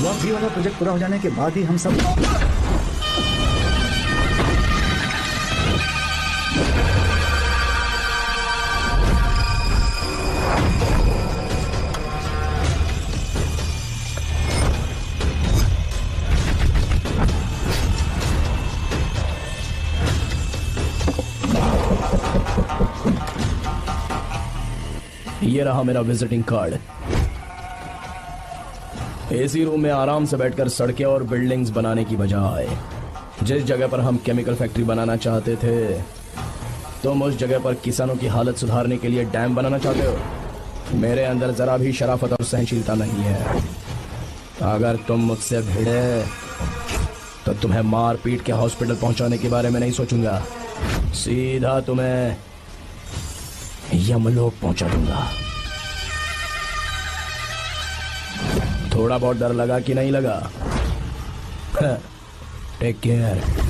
ब्लॉक बी वाला प्रोजेक्ट पूरा हो जाने के बाद ही हम सब ये रहा मेरा विजिटिंग कार्ड। एसी रूम में आराम से बैठकर सड़कें और बिल्डिंग्स बनाने की बजाय जिस जगह पर हम केमिकल फैक्ट्री बनाना चाहते थे, तुम उस जगह पर किसानों की हालत सुधारने के लिए डैम बनाना चाहते हो। मेरे अंदर जरा भी शराफत और सहनशीलता नहीं है। अगर तुम मुझसे भिड़े तो तुम्हें मार पीट के हॉस्पिटल पहुंचाने के बारे में नहीं सोचूंगा, सीधा तुम्हें यमलोक पहुंचा दूंगा। थोड़ा बहुत डर लगा कि नहीं लगा? Take care.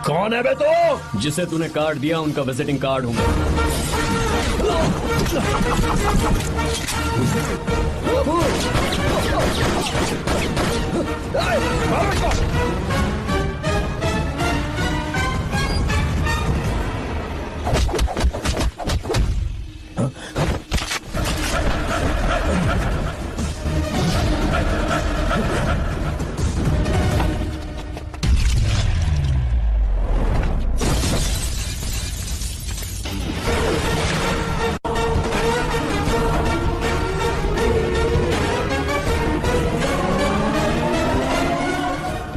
कौन है बे तो? जिसे तूने कार्ड दिया उनका विजिटिंग कार्ड हूं मैं।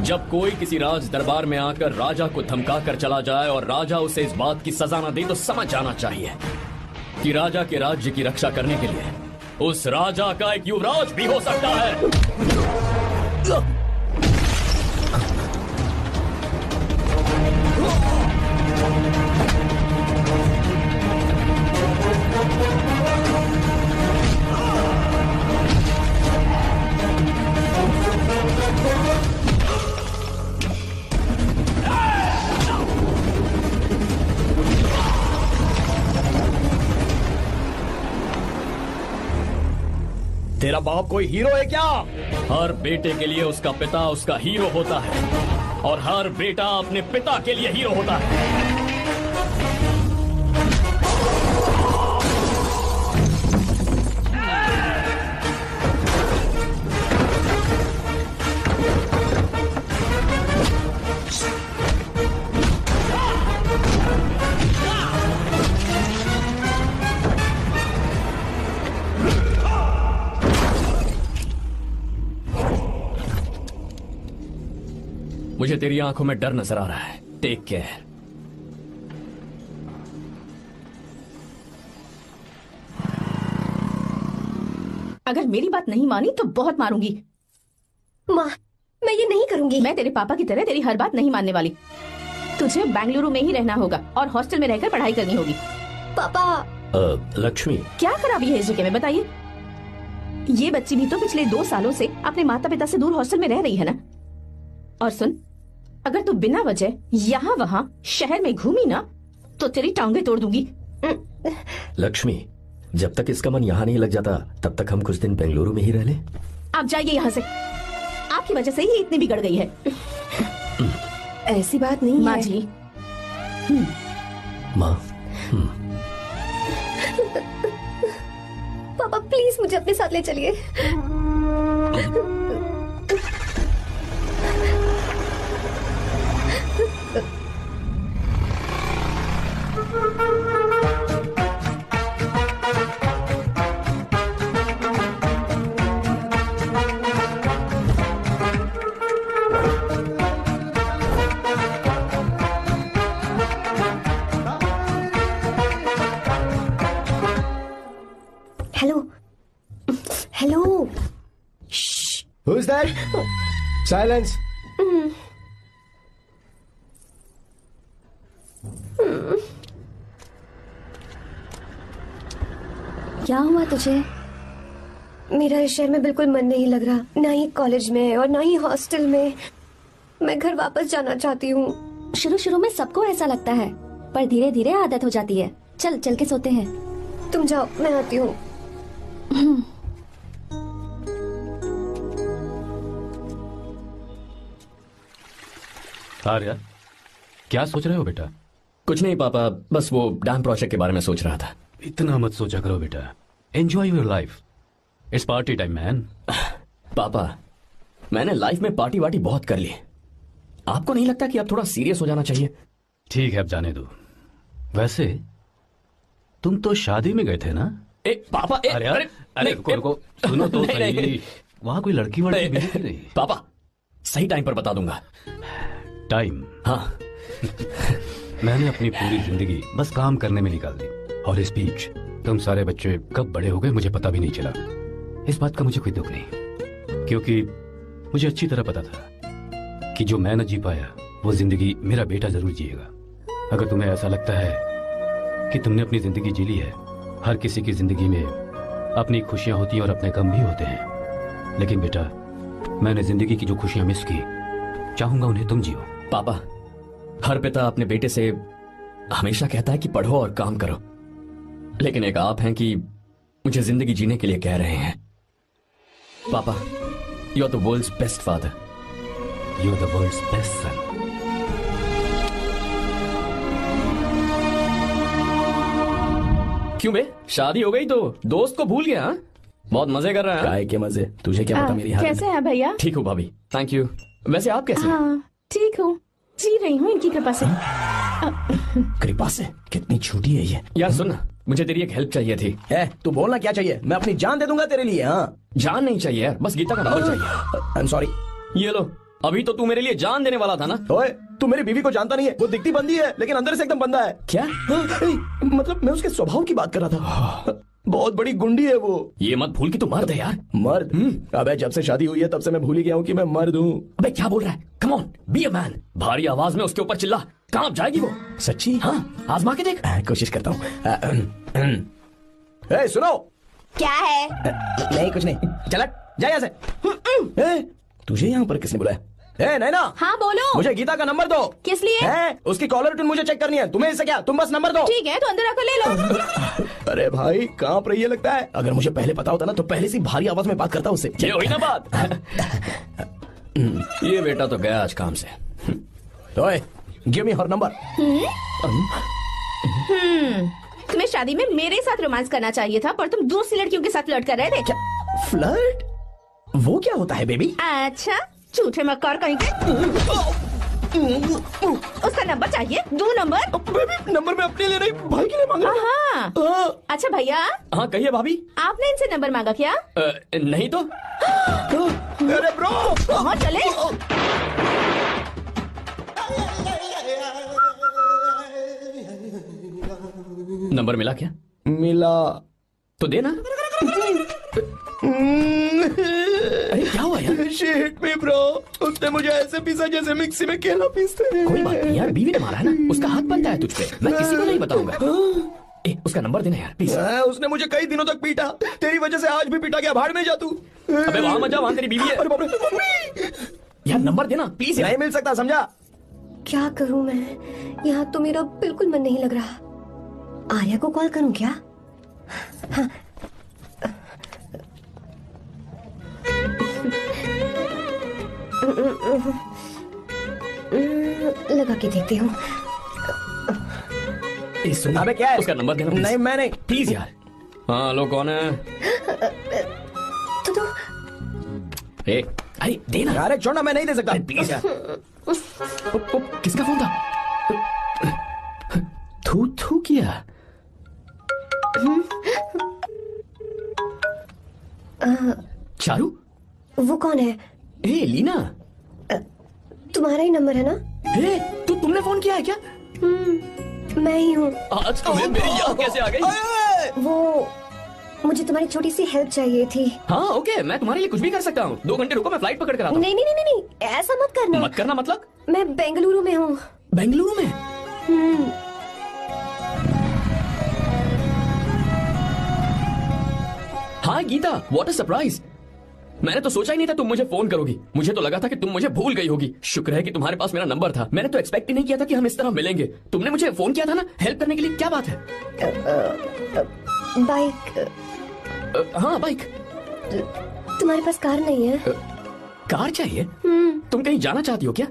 जब कोई किसी राज दरबार में आकर राजा को धमका कर चला जाए और राजा उसे इस बात की सजा न दे, तो समझ जाना चाहिए कि राजा के राज्य की रक्षा करने के लिए उस राजा का एक युवराज भी हो सकता है। तेरा बाप कोई हीरो है क्या? हर बेटे के लिए उसका पिता उसका हीरो होता है और हर बेटा अपने पिता के लिए हीरो होता है। मुझे तेरी आंखों में डर नजर आ रहा है। Take care. अगर मेरी बात नहीं मानी तो बहुत मारूंगी। माँ, मैं ये नहीं करूंगी। मैं तेरे पापा की तरह तेरी हर बात नहीं मानने वाली। तुझे बेंगलुरु में ही रहना होगा और हॉस्टल में रहकर पढ़ाई करनी होगी। पापा। लक्ष्मी, क्या खराबी है इस जगह में, बताइए। ये बच्ची भी तो पिछले 2 सालों से अपने माता पिता से दूर हॉस्टल में रह रही है ना। और सुन, अगर तू बिना वजह यहाँ वहाँ शहर में घूमी ना तो तेरी टांगे तोड़ दूंगी। लक्ष्मी, जब तक इसका मन यहाँ नहीं लग जाता तब तक हम कुछ दिन बेंगलुरु में ही रह लें। आप जाइए यहाँ से। आपकी वजह से ही इतनी बिगड़ गई है। ऐसी बात नहीं माँ है। जी। माँ। पापा प्लीज मुझे अपने साथ ले चलिए। हेलो। Who's that? Silence. क्या हुआ तुझे? मेरा इस शहर में बिल्कुल मन नहीं लग रहा, ना ही कॉलेज में और ना ही हॉस्टल में। मैं घर वापस जाना चाहती हूँ। शुरू शुरू में सबको ऐसा लगता है, पर धीरे धीरे आदत हो जाती है। चल चल के सोते हैं। तुम जाओ, मैं आती हूँ। आर्या, क्या सोच रहे हो बेटा? कुछ नहीं पापा, बस वो डैम प्रोजेक्ट के बारे में सोच रहा था। इतना मत सोचा करो बेटा, enjoy your life, it's party time man. पापा, मैंने लाइफ में पार्टी वार्टी बहुत कर ली, आपको नहीं लगता कि अब थोड़ा सीरियस हो जाना चाहिए? ठीक है, अब जाने दो। वैसे तुम तो शादी में गए थे ना? पापा, अरे रुको, सुनो तो सही, वहां कोई लड़की वड़की मिली कि नहीं? पापा, सही टाइम पर बता दूंगा। टाइम? हाँ। मैंने अपनी पूरी जिंदगी बस काम करने में निकाल दी, और इस बीच तुम सारे बच्चे कब बड़े हो गए मुझे पता भी नहीं चला। इस बात का मुझे कोई दुख नहीं, क्योंकि मुझे अच्छी तरह पता था कि जो मैं न जी पाया वो जिंदगी मेरा बेटा जरूर जिएगा। अगर तुम्हें ऐसा लगता है कि तुमने अपनी जिंदगी जी ली है, हर किसी की जिंदगी में अपनी खुशियां होती हैं और अपने गम भी होते हैं, लेकिन बेटा मैंने जिंदगी की जो खुशियां मिस की, चाहूंगा उन्हें तुम जियो। पापा, हर पिता अपने बेटे से हमेशा कहता है कि पढ़ो और काम करो, लेकिन एक आप हैं कि मुझे जिंदगी जीने के लिए कह रहे हैं। पापा, you are the world's best father, you are the world's best son. क्यों बे, शादी हो गई तो दोस्त को भूल गया? बहुत मजे कर रहा है। काय के मजे, तुझे क्या पता मेरी हालत? कैसे हैं भैया? ठीक हूँ भाभी, थैंक यू। वैसे आप कैसे हैं? हाँ ठीक हूँ, जी रही हूँ इनकी कृपा से। कृपा से? कितनी छोटी है ये। यार सुन ना, मुझे तेरी एक हेल्प चाहिए थी। तू बोलना क्या चाहिए, मैं अपनी जान दे दूंगा तेरे लिए। हाँ, जान नहीं चाहिए यार, बस गीता का नंबर चाहिए। I am sorry. ये लो, अभी तो तू मेरे लिए जान देने वाला था ना। ओए, तू मेरी बीवी को जानता नहीं है, वो दिखती बंदी है लेकिन अंदर से एकदम बंदा है। क्या? मतलब मैं उसके स्वभाव की बात कर रहा था। बहुत बड़ी गुंडी है वो। ये मत भूल कि तू मर्द है यार। मर्द? अबे जब से शादी हुई है तब से मैं भूल ही गया हूँ कि मैं मर्द हूँ। अबे क्या बोल रहा है? Come on, be a man. भारी आवाज में उसके ऊपर चिल्ला, कहाँ जाएगी वो? सच्ची? हाँ, आजमा के देख। कोशिश करता हूँ। सुनो। क्या है? नहीं कुछ नहीं, चल जा यहाँ से। तुझे यहाँ पर किसने बुलाया? नैना। हाँ बोलो। मुझे गीता का नंबर दो। किस लिए? उसकी कॉलर ट्यून मुझे चेक करनी है, तुम्हें इससे क्या, तुम बस नंबर दो। ठीक है, तो अंदर आकर ले लो। अरे भाई, कांप रही है लगता है। अगर मुझे पहले पता होता ना तो पहले से भारी आवाज में बात करता उससे। ये हुई ना बात। ये बेटा तो गया आज काम से। ओए, गिव मी हर नंबर। तुम्हें शादी में मेरे साथ रोमांस करना चाहिए था, पर तुम दूसरी लड़कियों के साथ फ्लर्ट कर रहे थे। क्या फ्लर्ट? वो क्या होता है बेबी? अच्छा, झूठे मक्कार कहीं के। उसका नंबर चाहिए, दो नंबर। बेबी, नंबर मैं अपने लिए नहीं, भाई के लिए मांग रहा हूँ। हाँ। अच्छा भैया। हाँ कहिए भाभी। आपने इनसे नंबर मांगा क्या? नहीं तो। अरे ब्रो, कहाँ चले? नंबर मिला क्या? मिला तो देना। अरे क्या हुआ यार? शिट मी ब्रो, उसने मुझे ऐसे पीसा जैसे मिक्सी में केला पीसते हैं। कोई बात नहीं यार, बीवी ने मारा है ना, उसका हाथ बनता है तुझ पे। मैं किसी को नहीं बताऊंगा। उसका नंबर देना यार प्लीज। उसने मुझे कई दिनों तक पीटा, तेरी वजह से आज भी पीटा गया। भाड़ में जा तू। अबे वहां मत जा, वहां तेरी बीवी है। अरे बाप रे, यार नंबर देना प्लीज। नहीं मिल सकता, समझा? क्या करूं मैं, यहाँ तो मेरा बिल्कुल मन नहीं लग रहा। आर्या को कॉल करूं क्या? हाँ। लगा के देखती हूँ। अबे क्या है? उसका नंबर देना नहीं, मैं नहीं। प्लीज यार। हाँ लो, कौन है? तो अरे देना। अरे छोड़ना, मैं नहीं दे सकता। प्लीज यार। किसका फोन था? थू थू किया। चारू? वो कौन है? लीना। तुम्हारा ही नंबर है ना? तुमने फोन किया है क्या? मैं ही हूँ। आज तुम्हें मेरी याद कैसे आ गई? वो मुझे तुम्हारी छोटी सी हेल्प चाहिए थी। हाँ ओके, मैं तुम्हारे लिए कुछ भी कर सकता हूँ। 2 घंटे रुको, मैं फ्लाइट पकड़ कर आता हूँ। नहीं नहीं नहीं नहीं, ऐसा मत करना। मत करना मतलब? मैं बेंगलुरु में हूँ। बेंगलुरु में? हाँ गीता, व्हाट अ सरप्राइज। मैंने तो सोचा ही नहीं था तुम मुझे फोन करोगी। मुझे तो लगा था कि तुम मुझे भूल गई होगी। शुक्र है कि तुम्हारे पास मेरा नंबर था। मैंने तो एक्सपेक्ट ही नहीं किया था कि हम इस तरह मिलेंगे। तुमने मुझे फोन किया था ना हेल्प करने के लिए, क्या बात है? बाइक। हाँ बाइक। तुम्हारे पास कार नहीं है? कार चाहिए? तुम कहीं जाना चाहती हो क्या?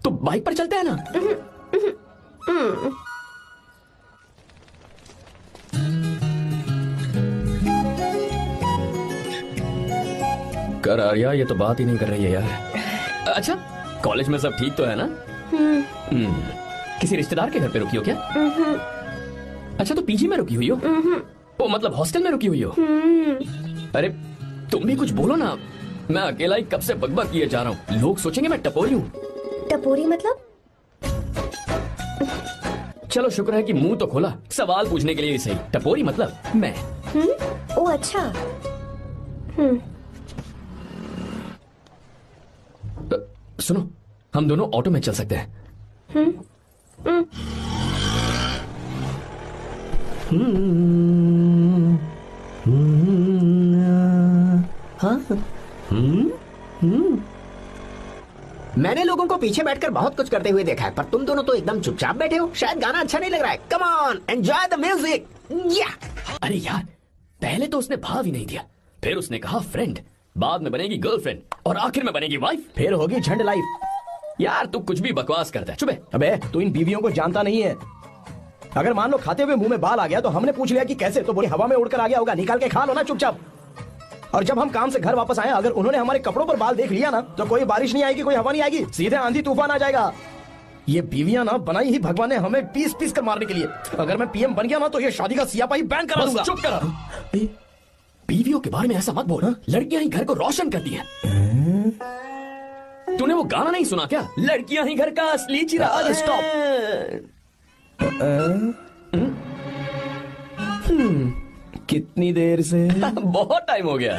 तो बाइक पर चलते हैं ना। कर आर्या, ये तो बात ही नहीं कर रही है यार। अच्छा, कॉलेज में सब ठीक तो है ना? किसी रिश्तेदार के घर पे रुकी हो क्या? अच्छा, तो पीजी में रुकी हुई हो? ओ मतलब हॉस्टल में रुकी हुई हो? अरे तुम भी कुछ बोलो ना। मैं अकेला ही कब से बकबक किए जा रहा हूँ। लोग सोचेंगे मैं टपोरी हूँ। टपोरी मतलब? चलो शुक्र है कि मुंह तो खोला, सवाल पूछने के लिए ही सही। टपोरी मतलब मैं। ओ अच्छा। सुनो, हम दोनों ऑटो में चल सकते हैं। मैंने लोगों को पीछे बैठकर बहुत कुछ करते हुए देखा है, पर तुम दोनों तो एकदम चुपचाप बैठे हो। शायद गाना अच्छा नहीं लग रहा है। Come on, enjoy the music. अरे यार, पहले तो उसने भाव ही नहीं दिया, फिर उसने कहा फ्रेंड, बाद में बनेगी गर्लफ्रेंड और आखिर में बनेगी वाइफ, फिर होगी झंड लाइफ। यार तू कुछ भी बकवास करता है। चुप है। अबे तू इन बीवियों को जानता नहीं है। अगर मान लो खाते हुए मुंह में बाल आ गया तो हमने पूछ लिया कि कैसे, तो बोले हवा में उड़कर आ गया होगा, निकाल के खा लो ना चुपचाप। और जब हम काम से घर वापस आए, अगर उन्होंने हमारे कपड़ों पर बाल देख लिया ना, तो कोई बारिश नहीं आएगी, कोई हवा नहीं आएगी, सीधे आंधी तूफान आ जाएगा। ये बीवियां ना बनाई ही भगवान ने हमें पीस पीस कर मारने के लिए। अगर मैं पीएम बन गया ना तो ये शादी का सियापाही बैन करा दूंगा। चुप करा। बीवियों के बारे में ऐसा मत बोल। लड़कियां ही घर को रोशन करती हैं। तूने वो गाना नहीं सुना क्या? लड़कियां ही घर का असली चिराग। स्टॉप। कितनी देर से? बहुत टाइम हो गया।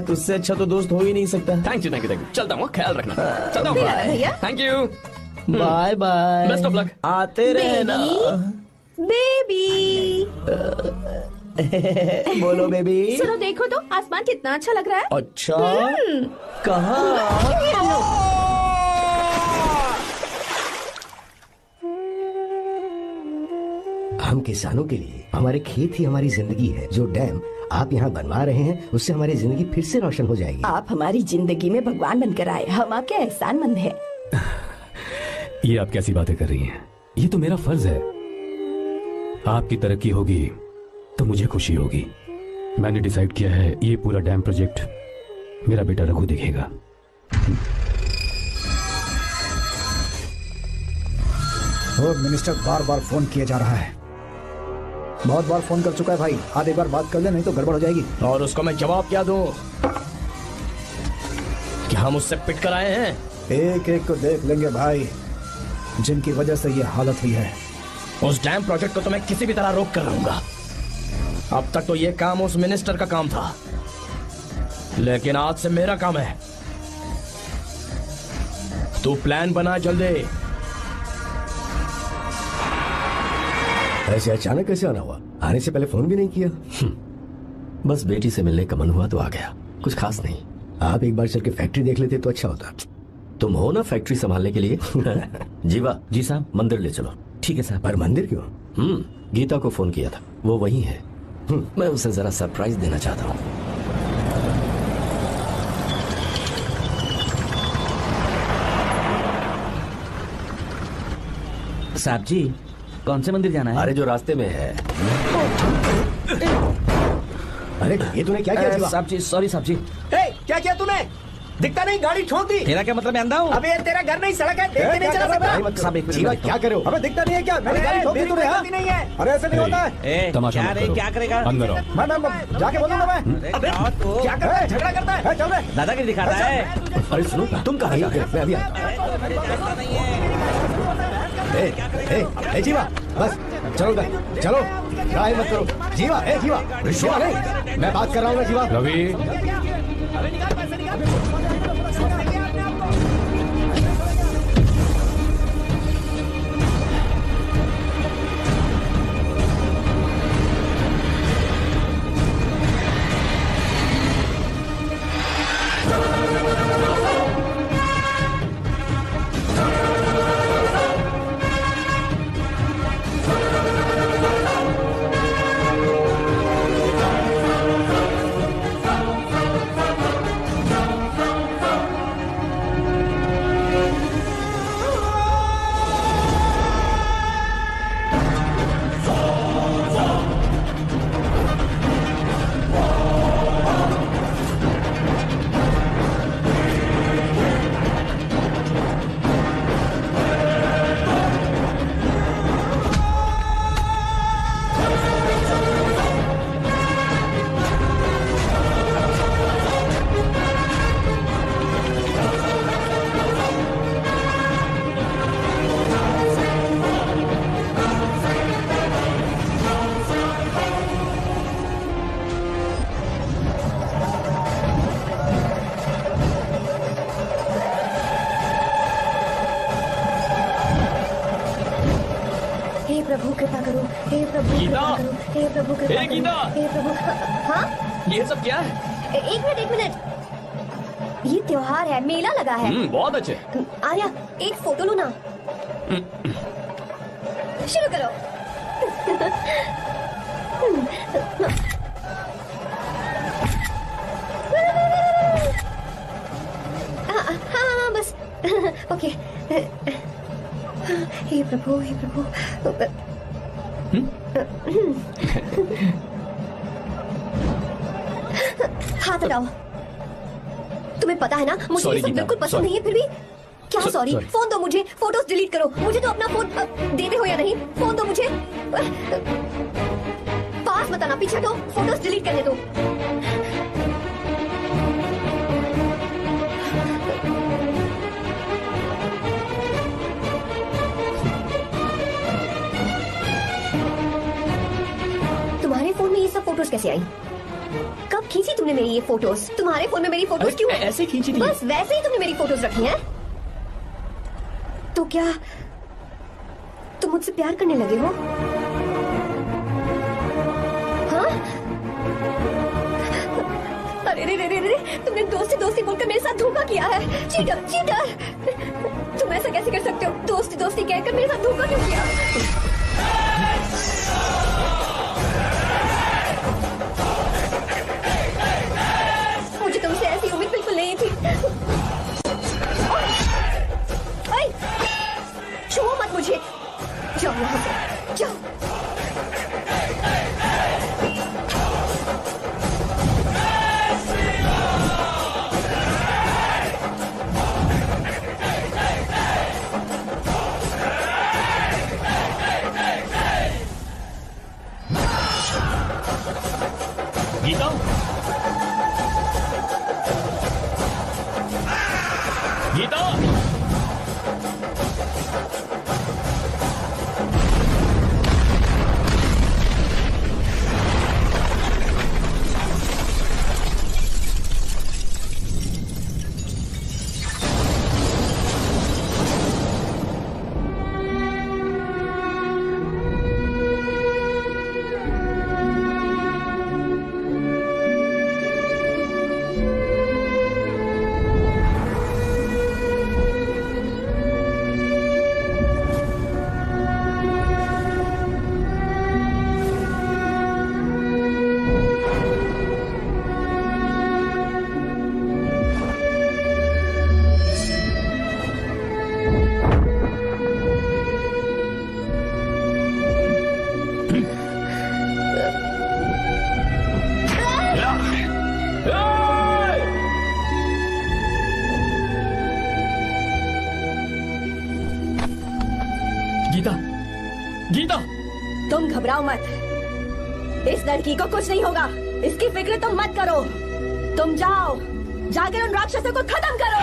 तुझसे अच्छा तो दोस्त हो ही नहीं सकता। Thank you thank you thank you. चलता हूँ, ख्याल रखना। चलता हूँ। Thank you. Bye bye. Best of luck. आते रहना। बेबी। बोलो बेबी। सुनो, देखो तो आसमान कितना अच्छा लग रहा है। अच्छा, कहाँ? हम किसानों के लिए हमारे खेत ही हमारी जिंदगी है। जो डैम आप यहाँ बनवा रहे हैं उससे हमारी जिंदगी फिर से रोशन हो जाएगी। आप हमारी जिंदगी में भगवान बनकर आए, हम आपके एहसानमंद हैं। ये आप कैसी बातें कर रही हैं? ये तो मेरा फर्ज है। आपकी तरक्की होगी तो मुझे खुशी होगी। मैंने डिसाइड किया है ये पूरा डैम प्रोजेक्ट मेरा बेटा रघु देखेगा। होम मिनिस्टर बार बार फोन किया जा रहा है। बहुत बार फोन कर चुका है भाई। आज एक बार बात कर ले, नहीं तो गड़बड़ हो जाएगी। और उसको मैं जवाब क्या दूं? कि हम उससे पिट कर आए हैं। एक एक को देख लेंगे भाई, जिनकी वजह से ये हालत हुई है। उस डैम प्रोजेक्ट को तो मैं किसी भी तरह रोक कर रहूंगा। अब तक तो ये काम उस मिनिस्टर का काम था, लेकिन आज से मेरा काम है। तू प्लान बना जल्दी। ऐसे अचानक कैसे आना हुआ? आने से पहले फोन भी नहीं किया? बस बेटी से मिलने का मन हुआ तो आ गया, कुछ खास नहीं। आप एक बार चल के फैक्ट्री देख लेते तो अच्छा होता। तुम हो ना फैक्ट्री संभालने के लिए। जीवा। जी साहब। मंदिर ले चलो। ठीक है साहब। पर मंदिर क्यों? गीता को फोन किया था, वो वही है। मैं उसे जरा सरप्राइज देना चाहता हूँ। साहब जी, कौन से मंदिर जाना है? अरे जो रास्ते में है। अरे ये तूने क्या किया? साहब जी सॉरी साहब जी। क्या किया तूने? दिखता नहीं, गाड़ी ठोक दी। तेरा क्या मतलब? मैं अंधा हूँ? अबे ये तेरा घर नहीं, सड़क है, देख के नहीं चला सकता। साहब एक जीवा क्या करे हो? अबे दिखता नहीं है क्या? मैंने गाड़ी ठोक दी तूने? नहीं है। अरे ऐसे नहीं होता है। तमाशा मत करो। क्या करेगा? अंदर आओ। मैं जाके बोलूंगा मैं। अबे क्या करता है? झगड़ा करता है। चल रहे दादागिरी दिखा रहा है। अरे सुनो, तुम कहाँ जा रहे हो? मैं अभी आता हूँ। जीवा बस चलो उधर चलो। ट्राई मत करो। जीवा, जीवा, जीवा नहीं, मैं बात कर रहा हूँ ना जीवा। रवि, प्रभु कृपा करो, हे प्रभु गीता! कृपा करो, हे प्रभु कृपा हे करो, गीता! हे प्रभु। हाँ, ये सब क्या है? एक मिनट, ये त्योहार है, मेला लगा है। बहुत अच्छे। आर्या, एक फोटो लो ना। शुरू करो। हाँ, बस ओके। हे प्रभु, हे प्रभु। हाथ हटाओ। तुम्हें पता है ना, मुझे ये सब बिल्कुल पसंद नहीं है, फिर भी क्या सॉरी? फोन दो मुझे, फोटोज डिलीट करो। मुझे तो अपना फोन देते हो या नहीं? फोन दो मुझे। पास मत आना, पीछे दो, फोटोज डिलीट करने दो। तुम्हारे फोन में ये सब फोटोज कैसे आई? कब खींची तुमने मेरी ये फोटोज? तुम्हारे फोन में मेरी फोटोज क्यों ऐसे खींची थी? बस वैसे ही तुमने मेरी फोटोज रखी हैं। तो क्या तुम मुझसे प्यार करने लगे हो? हाँ? अरे रे रे रे रे, तुमने दोस्ती दोस्ती बोलकर मेरे साथ धोखा किया है। Cheater, cheater! तुम ऐसा कैसे कर सकते हो? दोस्ती दोस्ती कहकर मेरे साथ धोखा क्यों किया? मुझे तुमसे ऐसी उम्मीद बिल्कुल नहीं थी। छुओ मत मुझे। जाओ यहाँ से, जाओ। गीता, गीता, गीता, गीता! तुम घबराओ मत, इस लड़की को कुछ नहीं होगा। इसकी फिक्र तुम मत करो। तुम जाओ, जाकर उन राक्षसों को खत्म करो।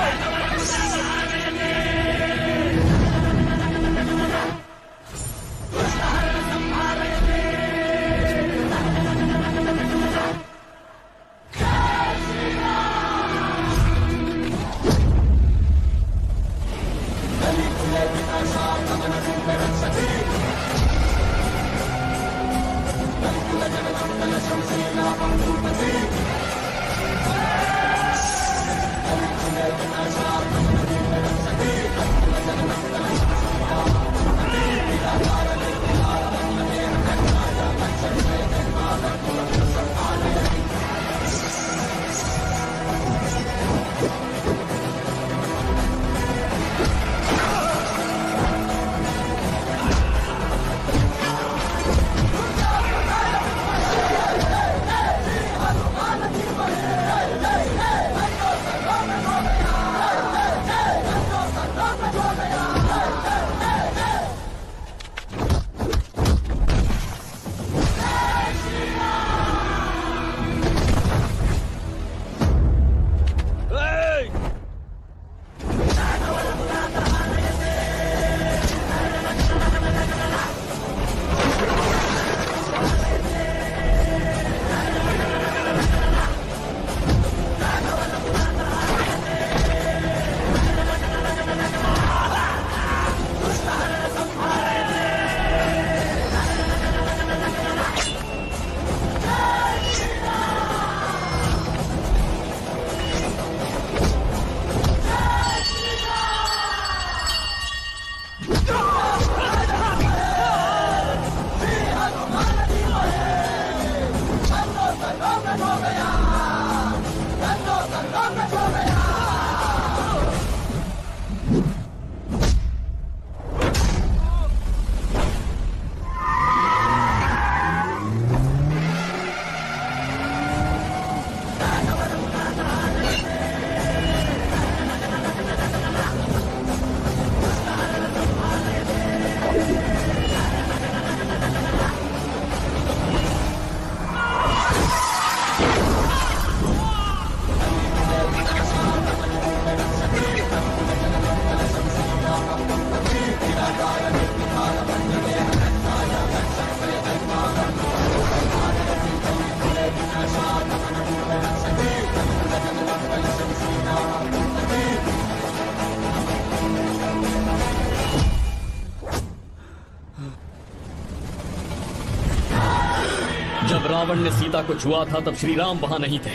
रावण ने सीता को छुआ था तब श्री राम वहां नहीं थे,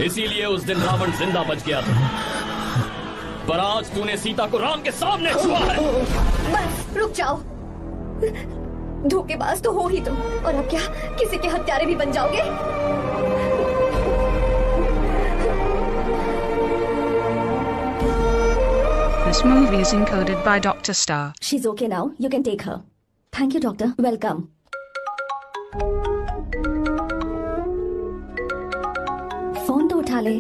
इसीलिए उस दिन रावण जिंदा बच गया था। पर आज तूने सीता को राम के सामने छुआ है। बस रुक जाओ, धोखेबाज तो हो ही तुम, और अब क्या किसी के हत्यारे भी बन जाओगे? This movie is encoded by Dr. Star. She's okay now. You can take her. Thank you, doctor. Welcome. Phone तो उठा ले।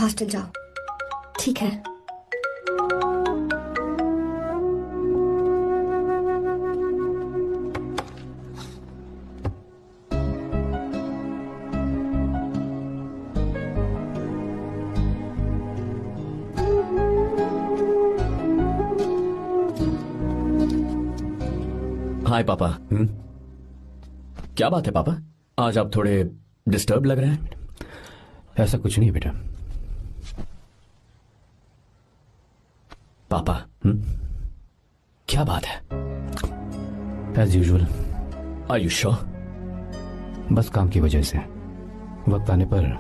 हॉस्टल जाओ। ठीक है। हाय पापा। क्या बात है पापा, आज आप थोड़े डिस्टर्ब लग रहे हैं। ऐसा कुछ नहीं बेटा। पापा क्या बात है? As usual. Are you sure? बस काम की वजह से। वक्त आने पर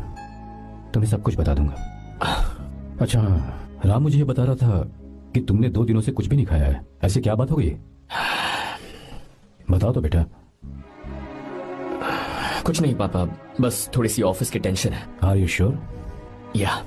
तुम्हें सब कुछ बता दूंगा। अच्छा, राम मुझे ये बता रहा था कि तुमने 2 दिनों से कुछ भी नहीं खाया है। ऐसे क्या बात हो गई? बताओ तो बेटा। कुछ नहीं पापा, बस थोड़ी सी ऑफिस की टेंशन है। Are you sure? या।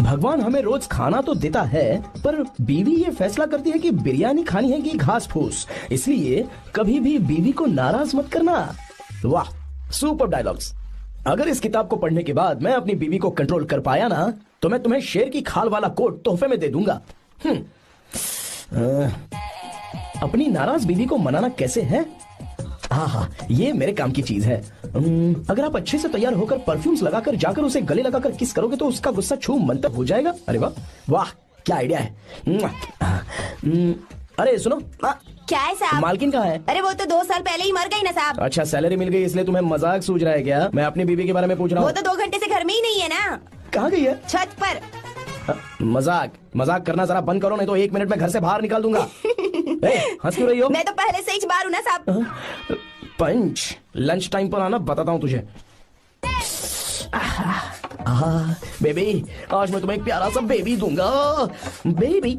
भगवान हमें रोज खाना तो देता है, पर बीवी ये फैसला करती है कि बिरयानी खानी है कि घास फूस, इसलिए कभी भी बीवी को नाराज मत करना। वाह, सुपर डायलॉग्स। अगर इस किताब को पढ़ने के बाद मैं अपनी बीवी को कंट्रोल कर पाया ना, तो मैं तुम्हें शेर की खाल वाला कोट तोहफे में दे दूंगा। अपनी नाराज बीवी को मनाना कैसे है? हाँ, ये मेरे काम की चीज है। अगर आप अच्छे से तैयार होकर परफ्यूम्स लगाकर जाकर उसे गले लगाकर किस करोगे तो उसका गुस्सा छू मंतर हो जाएगा। अरे वाह वाह, क्या आइडिया है। अरे सुनो, क्या है साहब? मालकिन कहाँ है? अरे वो तो 2 साल पहले ही मर गई ना साहब। अच्छा, सैलरी मिल गई इसलिए तुम्हें मजाक सूझ रहा है क्या? मैं अपनी बीवी के बारे में पूछ रहा हूँ। वो तो 2 घंटे से घर में ही नहीं है ना। कहाँ गई है? छत पर। मजाक करना जरा बंद करो, नहीं तो 1 मिनट में घर से बाहर निकाल दूंगा। हंस क्यों रही हो? मैं तो पहले से ही बाहर हूँ ना साहब। पंच, लंच टाइम पर आना, बताता हूँ तुझे। बेबी, आज मैं तुम्हें एक प्यारा सा बेबी दूंगा। बेबी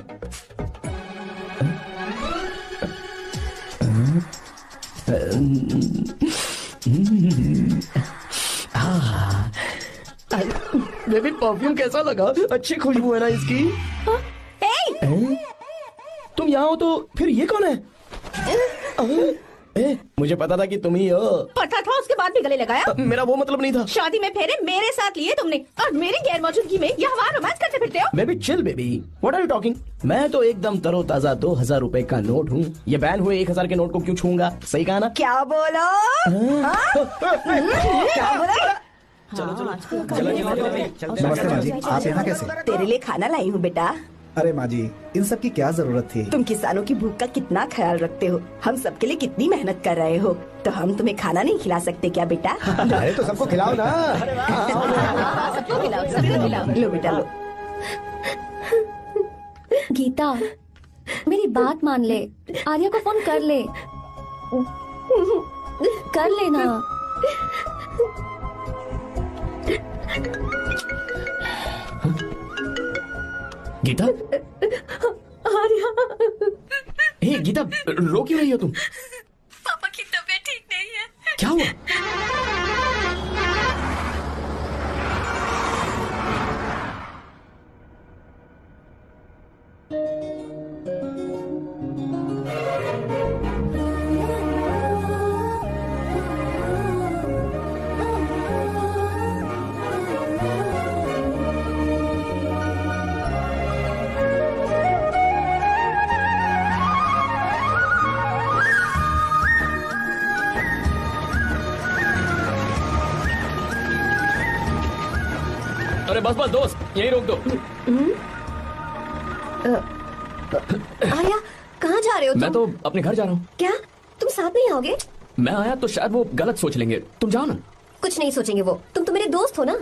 बेबी, परफ्यूम कैसा लगा? अच्छी खुशबू है ना इसकी। तुम यहाँ हो तो फिर ये कौन है? मुझे पता था कि तुम ही हो। पता था, उसके बाद भी गले लगाया? मेरा वो मतलब नहीं था। शादी में फेरे मेरे साथ लिए तुमने, और मेरी गैर मौजूदगी में यहाँ रोमांस करते फिरते हो। Baby chill baby, what are you talking? मैं तो एकदम तरोताजा 2000 रुपए का नोट हूँ। ये बैन हुए 1000 के नोट को क्यों छूंगा? सही कहा ना? क्या बोलो? क्या बोला? नमस्ते माँ जी, आप यहाँ कैसे? तेरे लिए खाना लाई हूँ बेटा। अरे माँ जी, इन सब की क्या जरूरत थी? तुम किसानों की भूख का कितना ख्याल रखते हो, हम सबके लिए कितनी मेहनत कर रहे हो, तो हम तुम्हें खाना नहीं खिला सकते क्या बेटा? अरे तो सबको खिलाओ ना। सबको खिलाओ, सबको खिलाओ। लो बेटा लो। गीता, मेरी बात मान ले, आर्या को फोन कर ले। कर लेना। गीता? आर्या। हे गीता, रो क्यों रही हो तुम? पापा की तबीयत ठीक नहीं है। क्या हुआ? अरे बस बस दोस्त, यही रोक दो। आर्या, कहाँ जा रहे हो मैं तो अपने घर जा रहा हूँ। क्या तुम साथ नहीं आओगे? मैं आया तो शायद वो गलत सोच लेंगे, तुम जाओ ना। कुछ नहीं सोचेंगे वो, तुम तो मेरे दोस्त हो ना।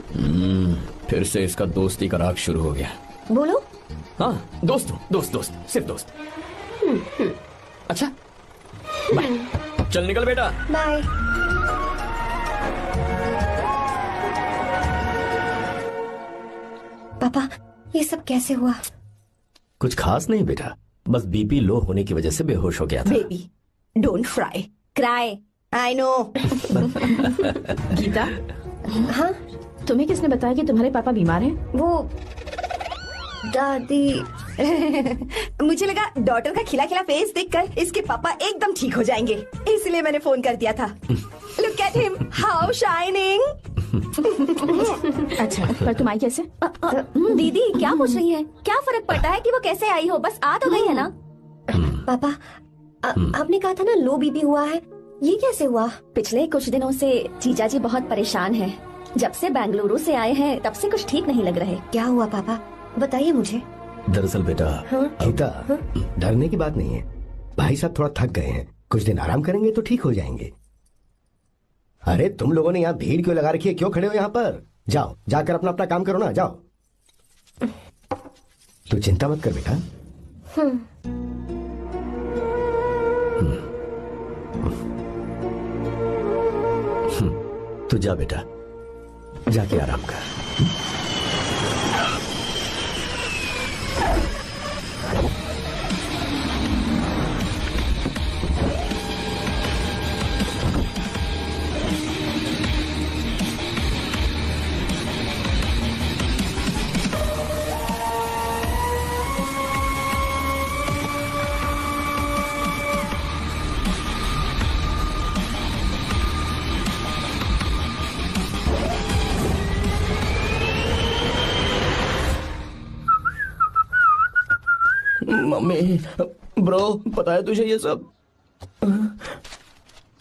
फिर से इसका दोस्ती का राग शुरू हो गया। बोलो। हाँ दोस्त हूँ, दोस्त सिर्फ दोस्त। अच्छा बाय, चल निकल बेटा। बाय। पापा ये सब कैसे हुआ? कुछ खास नहीं बेटा, बस बीपी लो होने की वजह से बेहोश हो गया था। Baby don't cry I know. Geeta, हाँ तुम्हें किसने बताया कि तुम्हारे पापा बीमार हैं? वो दादी। मुझे लगा डॉटर का खिला खिला फेस देखकर इसके पापा एकदम ठीक हो जाएंगे, इसलिए मैंने फोन कर दिया था। Look at him, how shining. अच्छा पर तुम आई कैसे? दीदी क्या पूछ रही है? क्या फर्क पड़ता है कि वो कैसे आई हो, बस आ तो गई है ना। पापा आपने कहा था ना लो बीपी हुआ है, ये कैसे हुआ? पिछले कुछ दिनों से जीजा जी बहुत परेशान हैं। जब से बेंगलुरु से आए हैं तब से कुछ ठीक नहीं लग रहे। क्या हुआ पापा, बताइए मुझे। दरअसल बेटा गीता, डरने की बात नहीं है। भाई साहब थोड़ा थक गए हैं, कुछ दिन आराम करेंगे तो ठीक हो जाएंगे। अरे तुम लोगों ने यहाँ भीड़ क्यों लगा रखी है, क्यों खड़े हो यहाँ पर? जाओ जाकर अपना अपना काम करो ना, जाओ। तू चिंता मत कर बेटा। तू जा बेटा, जाके आराम कर। मम्मी, ब्रो पता है तुझे ये सब?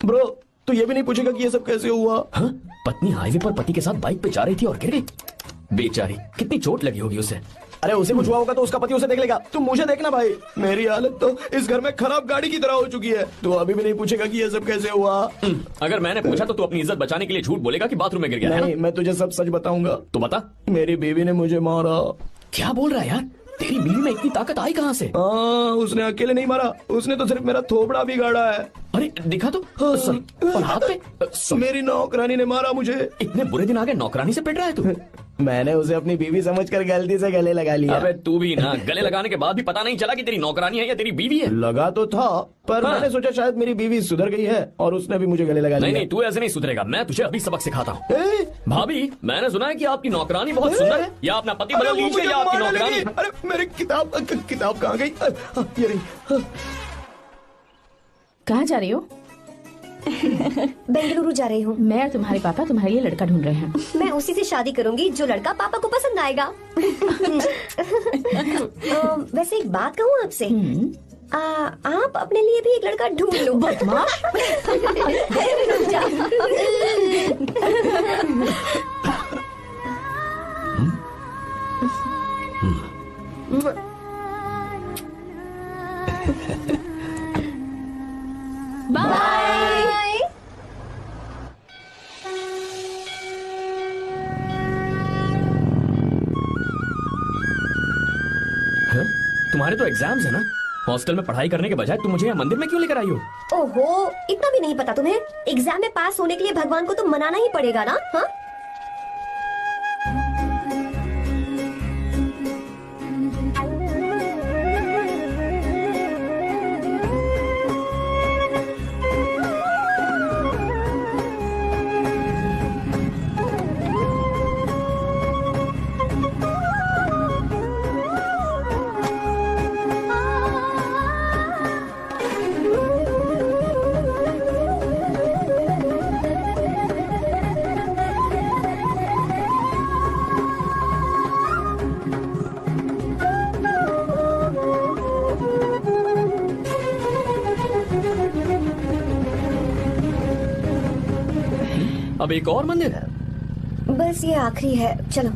ब्रो तू ये भी नहीं पूछेगा कि ये सब कैसे हुआ? हाँ? पत्नी हाईवे पर पति के साथ बाइक पे जा रही थी और गिर गई। बेचारी, कितनी चोट लगी होगी उसे। अरे उसे कुछ हुआ होगा तो उसका पति उसे देख लेगा, तुम मुझे देखना भाई। मेरी हालत तो इस घर में खराब गाड़ी की तरह हो चुकी है। तू अभी भी नहीं पूछेगा कि ये सब कैसे हुआ? अगर मैंने पूछा तो तू अपनी इज्जत बचाने के लिए झूठ बोलेगा कि बाथरूम में गिर गया। नहीं, मैं तुझे सब सच बताऊंगा। तो बता। मेरी बीवी ने मुझे मारा। क्या बोल रहा है यार? तेरी बीवी में इतनी ताकत आई कहाँ से? उसने अकेले नहीं मारा, उसने तो सिर्फ मेरा थोबड़ा बिगाड़ा है। अरे दिखा तो। और हाथ पे? मेरी नौकरानी ने मारा मुझे। इतने बुरे दिन आ गए, नौकरानी से पिट रहा है तू? मैंने उसे अपनी बीवी समझकर गलती से गले लगा लिया। अबे तू भी ना, गले लगाने के बाद भी पता नहीं चला कि तेरी नौकरानी है या तेरी बीवी है? लगा तो था, पर मैंने सोचा शायद मेरी बीवी सुधर गई है और उसने भी मुझे गले लगा लिया। नहीं, तू ऐसे नहीं सुधरेगा, मैं तुझे अभी सबक सिखाता हूँ। भाभी, मैंने सुना है कि आपकी नौकरानी बहुत सुंदर है, या अपना पति बदल लीजिए या आपकी नौकरानी। अरे मेरी किताब कहाँ गई? ये रही। कहाँ जा रही हो? बेंगलुरु जा रही हूँ। मैं और तुम्हारे पापा तुम्हारे लिए लड़का ढूंढ रहे हैं। मैं उसी से शादी करूंगी जो लड़का पापा को पसंद आएगा। वैसे एक बात कहूँ आपसे, आप अपने लिए भी एक लड़का ढूंढ लो। बदमाश। बाय। तुम्हारे तो एग्जाम्स है ना? हॉस्टल में पढ़ाई करने के बजाय तुम मुझे यहाँ मंदिर में क्यों लेकर आई हो? ओहो, इतना भी नहीं पता तुम्हें? एग्जाम में पास होने के लिए भगवान को तो मनाना ही पड़ेगा ना। हाँ? अब एक और मंदिर है? बस ये आखिरी है, चलो।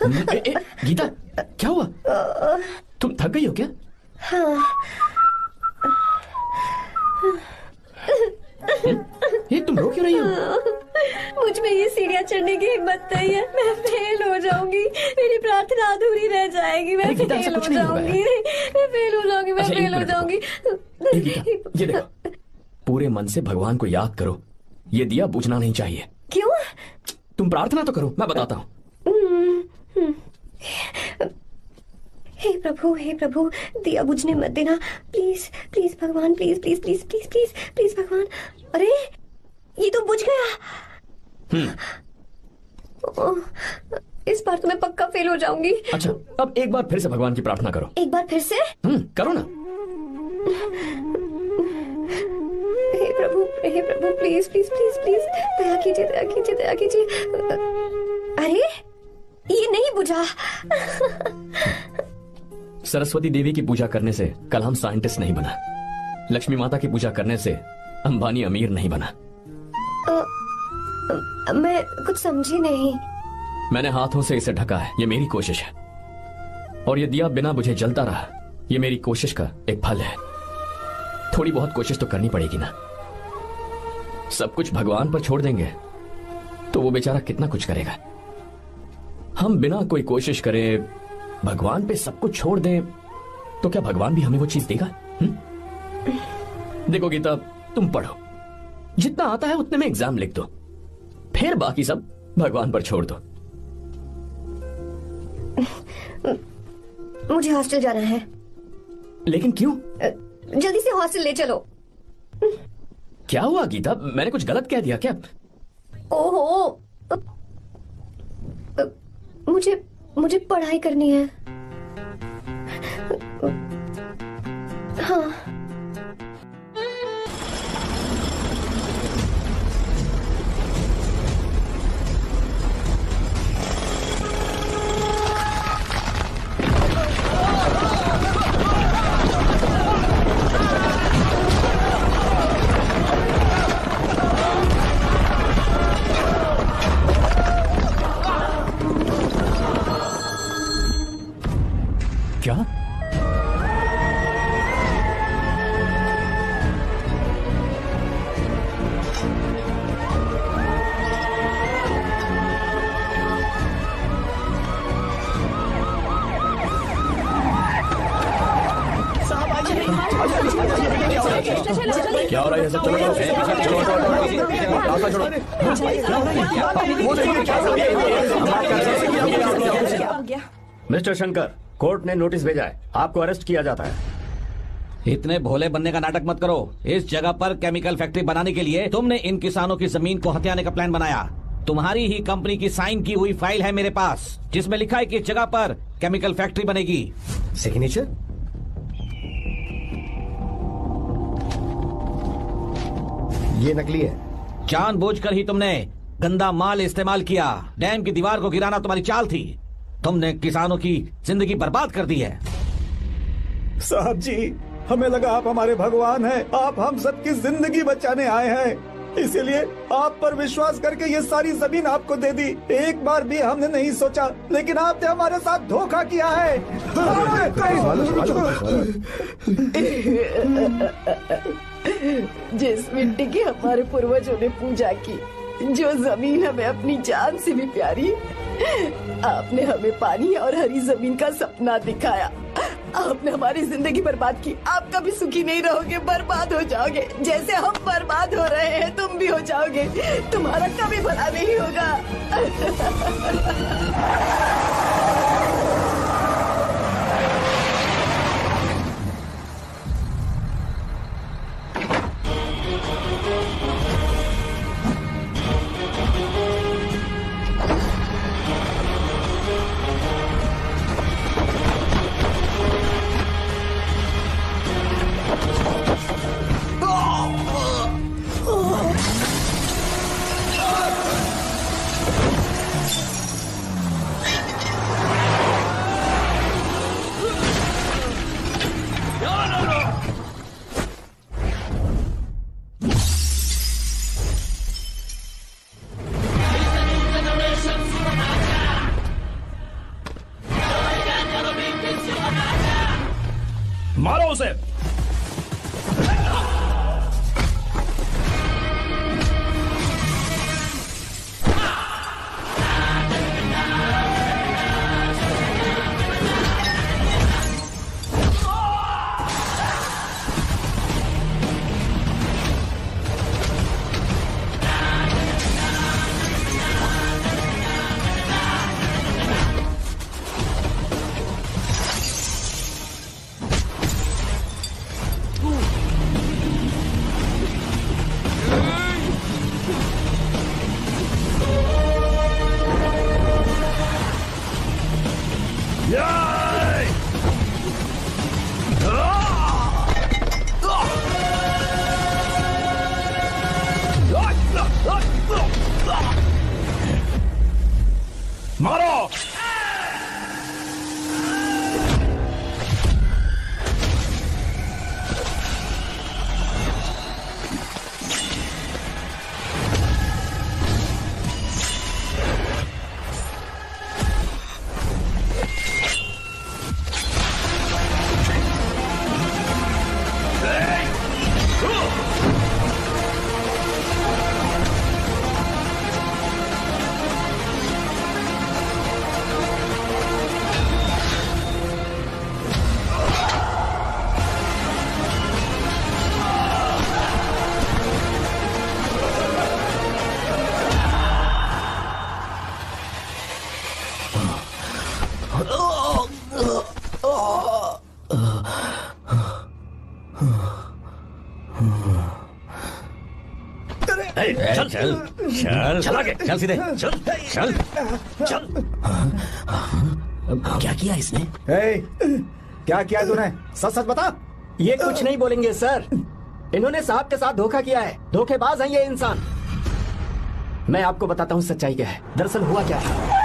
गीता, क्या हुआ? तुम थक गई हो क्या? ये तुम रो क्यों रही हो? मुझ में ये सीढ़ियाँ चढ़ने की हिम्मत नहीं है। मैं फेल हो जाऊंगी, मेरी प्रार्थना अधूरी रह जाएगी। मैं फेल हो जाऊंगी, मैं फेल हो जाऊंगी, मैं फेल हो जाऊंगी। ये देखो, पूरे मन से भगवान को याद करो। ये दिया बुझना नहीं चाहिए। क्यों? तुम प्रार्थना तो करो, मैं बताता हूँ। हे प्रभु, दिया बुझने मत देना, प्लीज प्लीज भगवान, please please please please please please भगवान। अरे ये तो बुझ गया। इस बार तो मैं पक्का फेल हो जाऊंगी। अच्छा, अब एक बार फिर से भगवान की प्रार्थना करो। एक बार फिर से? करो ना। हे प्रभु प्लीज प्लीज प्लीज प्लीज दया कीजिए, दया कीजिए, दया कीजिए। अरे ये नहीं बुझा। सरस्वती देवी की पूजा करने से कलाम साइंटिस्ट नहीं बना। लक्ष्मी माता की पूजा करने से अंबानी अमीर नहीं बना। मैं कुछ समझी नहीं। मैंने हाथों से इसे ढका है, ये मेरी कोशिश है। और ये दिया बिना बुझे जलता रहा, ये मेरी कोशिश का एक फल है। थोड़ी बहुत कोशिश तो करनी पड़ेगी ना। सब कुछ भगवान पर छोड़ देंगे तो वो बेचारा कितना कुछ करेगा। हम बिना कोई कोशिश करे भगवान पे सब कुछ छोड़ दें तो क्या भगवान भी हमें वो चीज देगा? देखो गीता, तुम पढ़ो, जितना आता है उतने में एग्जाम लिख दो, फिर बाकी सब भगवान पर छोड़ दो। मुझे हॉस्टल जाना है। लेकिन क्यों? जल्दी से हॉस्टल ले चलो। क्या हुआ गीता, मैंने कुछ गलत कह दिया क्या? ओहो, मुझे पढ़ाई करनी है। हाँ। क्या? क्या हो रहा है? सब चलो। मिस्टर शंकर, कोर्ट ने नोटिस भेजा है, आपको अरेस्ट किया जाता है। इतने भोले बनने का नाटक मत करो। इस जगह पर केमिकल फैक्ट्री बनाने के लिए तुमने इन किसानों की जमीन को हथियाने का प्लान बनाया। तुम्हारी ही कंपनी की साइन की हुई फाइल है मेरे पास, जिसमें लिखा है कि इस जगह पर केमिकल फैक्ट्री बनेगी। सिग्नेचर? ये नकली है। जानबूझकर ही तुमने गंदा माल इस्तेमाल किया। डैम की दीवार को गिराना तुम्हारी चाल थी। तुमने किसानों की जिंदगी बर्बाद कर दी है। साहब जी, हमें लगा आप हमारे भगवान हैं, आप हम सबकी जिंदगी बचाने आए हैं, इसीलिए आप पर विश्वास करके ये सारी जमीन आपको दे दी। एक बार भी हमने नहीं सोचा, लेकिन आपने हमारे साथ धोखा किया है। जिस मिट्टी की हमारे पूर्वजों ने पूजा की, जो जमीन हमें अपनी जान से भी प्यारी, आपने हमें पानी और हरी जमीन का सपना दिखाया। आपने हमारी जिंदगी बर्बाद की। आप कभी सुखी नहीं रहोगे, बर्बाद हो जाओगे। जैसे हम बर्बाद हो रहे हैं तुम भी हो जाओगे। तुम्हारा कभी भला नहीं होगा। चल चल चल चल आगे चल सीधे चल चल चल। क्या किया इसने? क्या किया तूने? सच सच बता। ये कुछ नहीं बोलेंगे सर। इन्होंने साहब के साथ धोखा किया है। धोखेबाज हैं ये इंसान। मैं आपको बताता हूँ सच्चाई क्या है। दरअसल हुआ क्या है,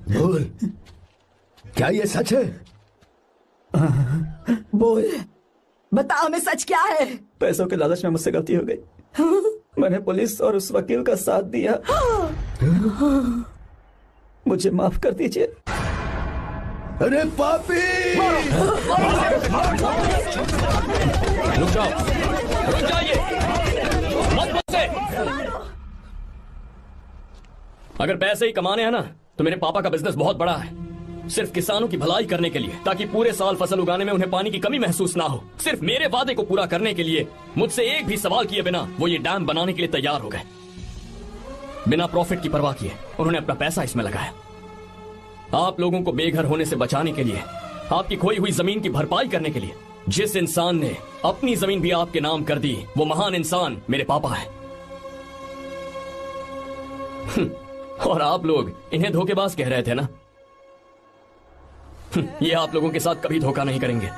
बोल, क्या ये सच है? बोल, बता हमें सच क्या है? पैसों के लालच में मुझसे गलती हो गई। मैंने पुलिस और उस वकील का साथ दिया। मुझे माफ कर दीजिए। अरे पापी! रुक जाओ, रुक जाइए, मत मुझसे। अगर पैसे ही कमाने हैं ना, तो मेरे पापा का बिजनेस बहुत बड़ा है। सिर्फ किसानों की भलाई करने के लिए, ताकि पूरे साल फसल उगाने में उन्हें पानी की कमी महसूस ना हो। सिर्फ मेरे वादे को पूरा करने के लिए मुझसे एक भी सवाल किए बिना वो ये डैम बनाने के लिए तैयार हो गए। बिना प्रॉफिट की परवाह किए उन्होंने अपना पैसा इसमें लगाया। आप लोगों को बेघर होने से बचाने के लिए, आपकी खोई हुई जमीन की भरपाई करने के लिए। जिस इंसान ने अपनी जमीन भी आपके नाम कर दी, वो महान इंसान मेरे पापा है। और आप लोग इन्हें धोखेबाज कह रहे थे ना? ये आप लोगों के साथ कभी धोखा नहीं करेंगे।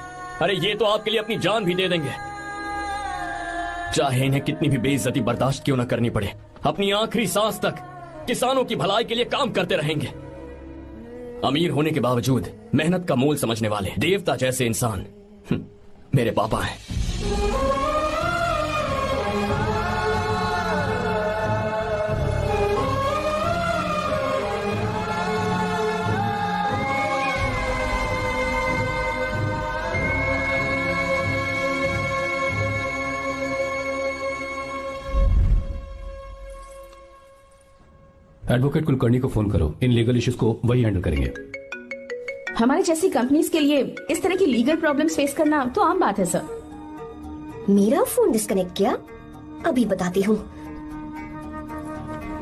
अरे ये तो आपके लिए अपनी जान भी दे देंगे, चाहे इन्हें कितनी भी बेइज्जती बर्दाश्त क्यों न करनी पड़े। अपनी आखिरी सांस तक किसानों की भलाई के लिए काम करते रहेंगे। अमीर होने के बावजूद मेहनत का मोल समझने वाले देवता जैसे इंसान मेरे पापा हैं। एडवोकेट कुलकर्णी को फोन करो। इन लीगल इश्यूज को वही हैंडल करेंगे। हमारी जैसी कंपनीज के लिए इस तरह की लीगल प्रॉब्लम्स फेस करना तो आम बात है सर। मेरा फोन डिस्कनेक्ट किया? अभी बताती हूँ।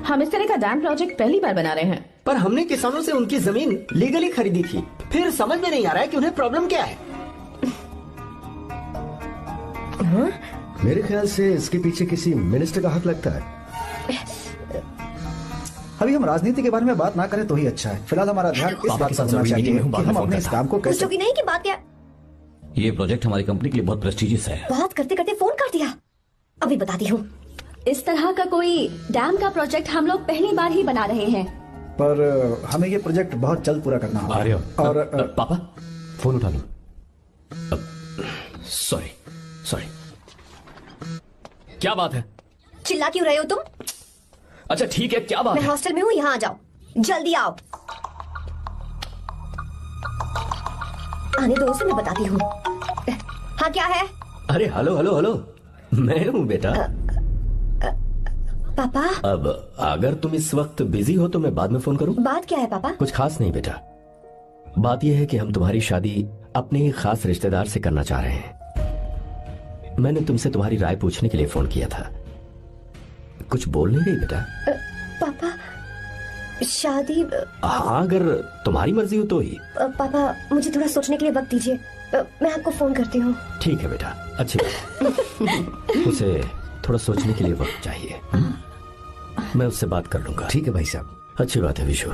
हम इस तरह का डैम प्रोजेक्ट पहली बार बना रहे हैं। पर हमने किसानों से उनकी जमीन लीगली खरीदी थी। फिर समझ में नहीं आ रहा है कि उन्हें प्रॉब्लम क्या है। मेरे ख्याल से इसके पीछे किसी मिनिस्टर का हक लगता है। अभी हम राजनीति के बारे में बात ना करें तो ही अच्छा है। फिलहाल हमारा ध्यान इस बात पर होना चाहिए कि हम अपने इस काम को कैसे। पूछोगी नहीं कि बात क्या? ये प्रोजेक्ट हमारी कंपनी के लिए बहुत प्रेस्टिजियस है। बात करते करते फोन काट दिया। अभी बताती हूँ। इस तरह का कोई डैम का प्रोजेक्ट हम लोग पहली बार ही बना रहे हैं, पर हमें ये प्रोजेक्ट बहुत जल्द पूरा करना होगा। आर्य, और पापा फोन उठा लो। Sorry sorry. क्या बात है? चिल्ला क्यों रहे हो तुम? अच्छा ठीक है, क्या बात मैं है? हॉस्टल में हूँ, यहाँ आ जाओ, जल्दी आओ। आने दो उसे, मैं बताती हूँ। हाँ क्या है? अरे हेलो हेलो हेलो, मैं हूँ बेटा। पापा। अब अगर तुम इस वक्त बिजी हो तो मैं बाद में फोन करूँ? बात क्या है पापा? कुछ खास नहीं बेटा, बात यह है कि हम तुम्हारी शादी अपने ही खास रिश्तेदार से करना चाह रहे हैं। मैंने तुमसे तुम्हारी राय पूछने के लिए फोन किया था। कुछ बोल नहीं रही बेटा? पापा शादी। हाँ अगर तुम्हारी मर्जी हो तो ही। पापा मुझे थोड़ा सोचने के लिए वक्त दीजिए, मैं आपको फोन करती हूँ। ठीक है बेटा, अच्छी बात। उसे थोड़ा सोचने के लिए वक्त चाहिए। मैं उससे बात कर लूंगा। ठीक है भाई साहब। अच्छी बात है विशु।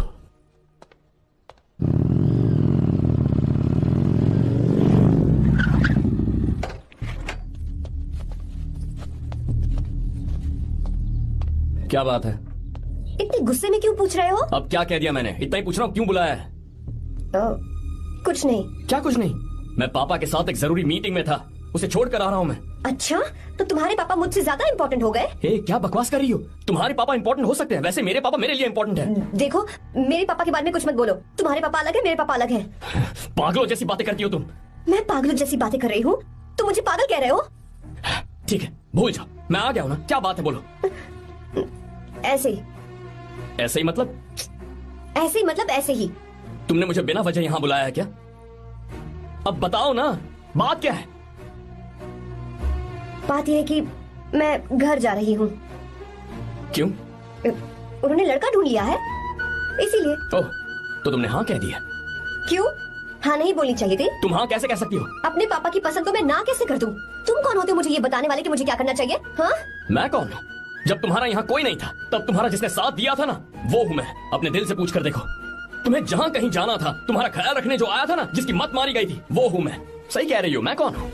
क्या बात है? इतने गुस्से में क्यों पूछ रहे हो? अब क्या कह दिया मैंने? इतना ही पूछ रहा हूँ, क्यों बुलाया है? कुछ नहीं। क्या कुछ नहीं? मैं पापा के साथ एक जरूरी मीटिंग में था, उसे छोड़ कर आ रहा हूँ मैं। अच्छा, तो तुम्हारे पापा मुझसे ज्यादा इम्पोर्टेंट हो गए? क्या बकवास कर रही हो? तुम्हारे पापा इम्पोर्टेंट हो सकते हैं, वैसे मेरे पापा मेरे लिए इम्पोर्टेंट है। देखो मेरे पापा के बारे में कुछ मत बोलो। तुम्हारे पापा अलग है, मेरे पापा अलग है। पागलों जैसी बातें करती हो तुम। मैं पागलों जैसी बातें कर रही हूँ? तुम मुझे पागल कह रहे हो? ठीक है, भूल जाओ, मैं आ गया हूं ना। क्या बात है, बोलो। ऐसे ही। ऐसे ही मतलब? ऐसे ही मतलब ऐसे ही। तुमने मुझे बिना वजह यहां बुलाया है क्या? अब बताओ ना, बात क्या है? बात यह है कि मैं घर जा रही हूँ। क्यों? उन्होंने लड़का ढूंढ लिया है, इसीलिए। ओह, तो तुमने हाँ कह दिया? क्यों? हाँ नहीं बोलनी चाहिए थी? तुम हाँ कैसे कह सकती हो? अपने पापा की पसंद को मैं ना कैसे कर दूं? तुम कौन होते मुझे ये बताने वाले कि मुझे क्या करना चाहिए? हाँ? मैं कौन हूँ? जब तुम्हारा यहाँ कोई नहीं था, तब तुम्हारा जिसने साथ दिया था ना, वो हूँ मैं। अपने दिल से पूछ कर देखो। तुम्हें जहाँ कहीं जाना था, तुम्हारा ख्याल रखने जो आया था ना, जिसकी मत मारी गई थी, वो हूँ मैं। सही कह रही हो, मैं कौन हूँ?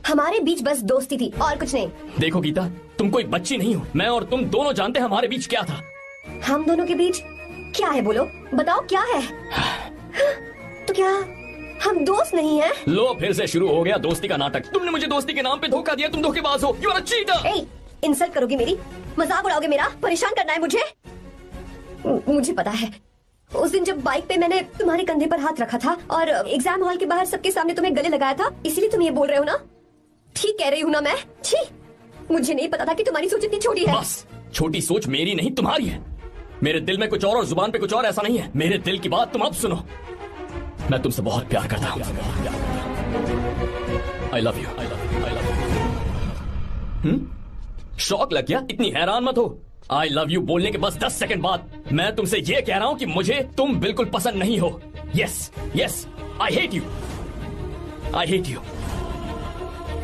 हमारे बीच बस दोस्ती थी और कुछ नहीं। देखो गीता, तुम कोई बच्ची नहीं हो। मैं और तुम दोनों जानते हैं हमारे बीच क्या था। हम दोनों के बीच क्या है? बोलो, बताओ क्या है? तो क्या हम दोस्त नहीं हैं? लो, फिर से शुरू हो गया दोस्ती का नाटक। तुमने मुझे दोस्ती के नाम पे धोखा दिया। तुम धोखेबाज हो। You are a cheater. Insult करोगी मेरी? मजाक उड़ाओगे मेरा? परेशान करना है मुझे? मुझे पता है, उस दिन जब बाइक पे मैंने तुम्हारे कंधे पर हाथ रखा था और एग्जाम हॉल के बाहर सबके सामने तुम्हें गले लगाया था, इसीलिए तुम ये बोल रहे हो ना? ठीक कह रही हूँ ना मैं? छी, मुझे नहीं पता था कि तुम्हारी सोच इतनी छोटी है। बस, छोटी सोच मेरी नहीं तुम्हारी है। मेरे दिल में कुछ और जुबान पे कुछ और, ऐसा नहीं है। मेरे दिल की बात तुम अब सुनो। मैं तुमसे बहुत प्यार करता हूँ। I love you, I love you, I love you. शौक लग गया? इतनी हैरान मत हो। आई लव यू बोलने के बस 10 सेकंड बाद मैं तुमसे ये कह रहा हूं कि मुझे तुम बिल्कुल पसंद नहीं हो। Yes yes, I hate you, I hate you.